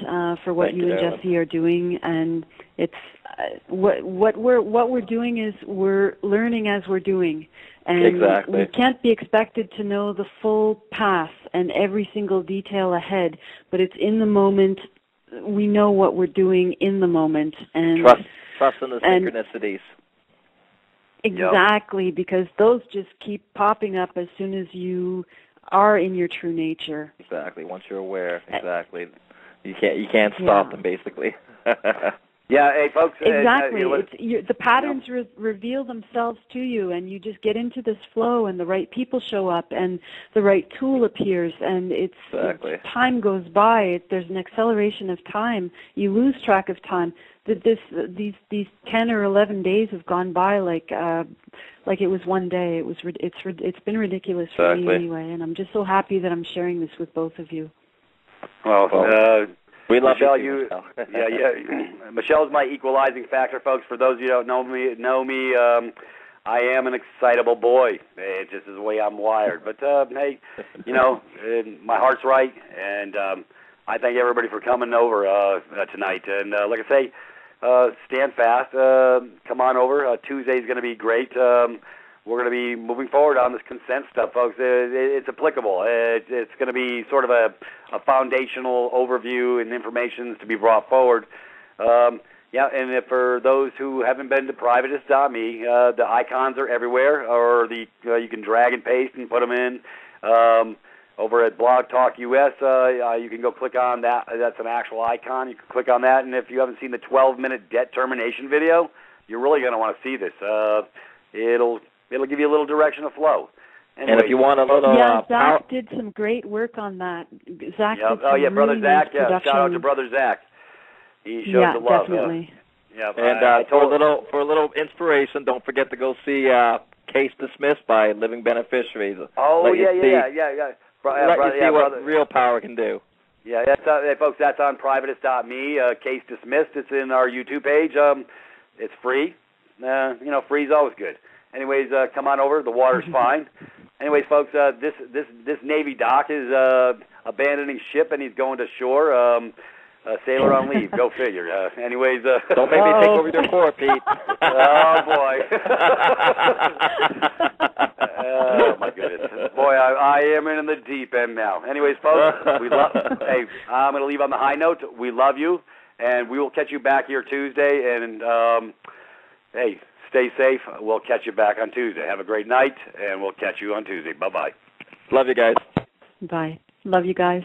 for what you and Jesse are doing, and it's what we're doing is we're learning as we're doing, and we can't be expected to know the full path and every single detail ahead, but it's in the moment. We know what we're doing in the moment, and
trust in the synchronicities.
Exactly, because those just keep popping up as soon as you are in your true nature.
Exactly. Once you're aware, you can't stop them, basically.
Yeah, hey folks.
Exactly. The patterns reveal themselves to you, and you just get into this flow, and the right people show up, and the right tool appears, and time goes by. There's an acceleration of time. You lose track of time. These 10 or 11 days have gone by like it was one day. It's been ridiculous for me anyway, and I'm just so happy that I'm sharing this with both of you.
Well,
we love
Michelle. Michelle's my equalizing factor, folks. For those of you who don't know me, I am an excitable boy. It just is the way I'm wired. But hey, my heart's right, and I thank everybody for coming over tonight. And like I say, stand fast. Come on over. Tuesday's going to be great. We're going to be moving forward on this consent stuff, folks. It's applicable. It's going to be sort of a foundational overview and information to be brought forward. And for those who haven't been to privatist.me, the icons are everywhere, or you can drag and paste and put them in. over at Blog Talk US. You can go click on that. That's an actual icon. You can click on that, and if you haven't seen the 12-minute debt termination video, you're really going to want to see this. It'll give you a little direction of flow. Anyway,
and if you want a little,
Zach did some great work on that. Zach did some
Brother
really
Zach.
nice
Shout out to Brother Zach. He showed the love.
Definitely.
And for a little inspiration, don't forget to go see Case Dismissed by Living Beneficiaries.
Oh, yeah.
Let you see what real power can do.
Yeah, that's folks. That's on privatist.me. Case Dismissed. It's in our YouTube page. It's free. Free is always good. Anyways, come on over. The water's fine. Anyways, folks, this Navy doc is abandoning ship and he's going to shore. Sailor on leave. Go figure. Anyways,
don't make me take over your court, Pete.
Oh boy. Oh my goodness. Boy, I am in the deep end now. Anyways, folks, hey, I'm going to leave on the high note. We love you, and we will catch you back here Tuesday. And hey, stay safe. We'll catch you back on Tuesday. Have a great night, and we'll catch you on Tuesday. Bye-bye.
Love you guys.
Bye. Love you guys.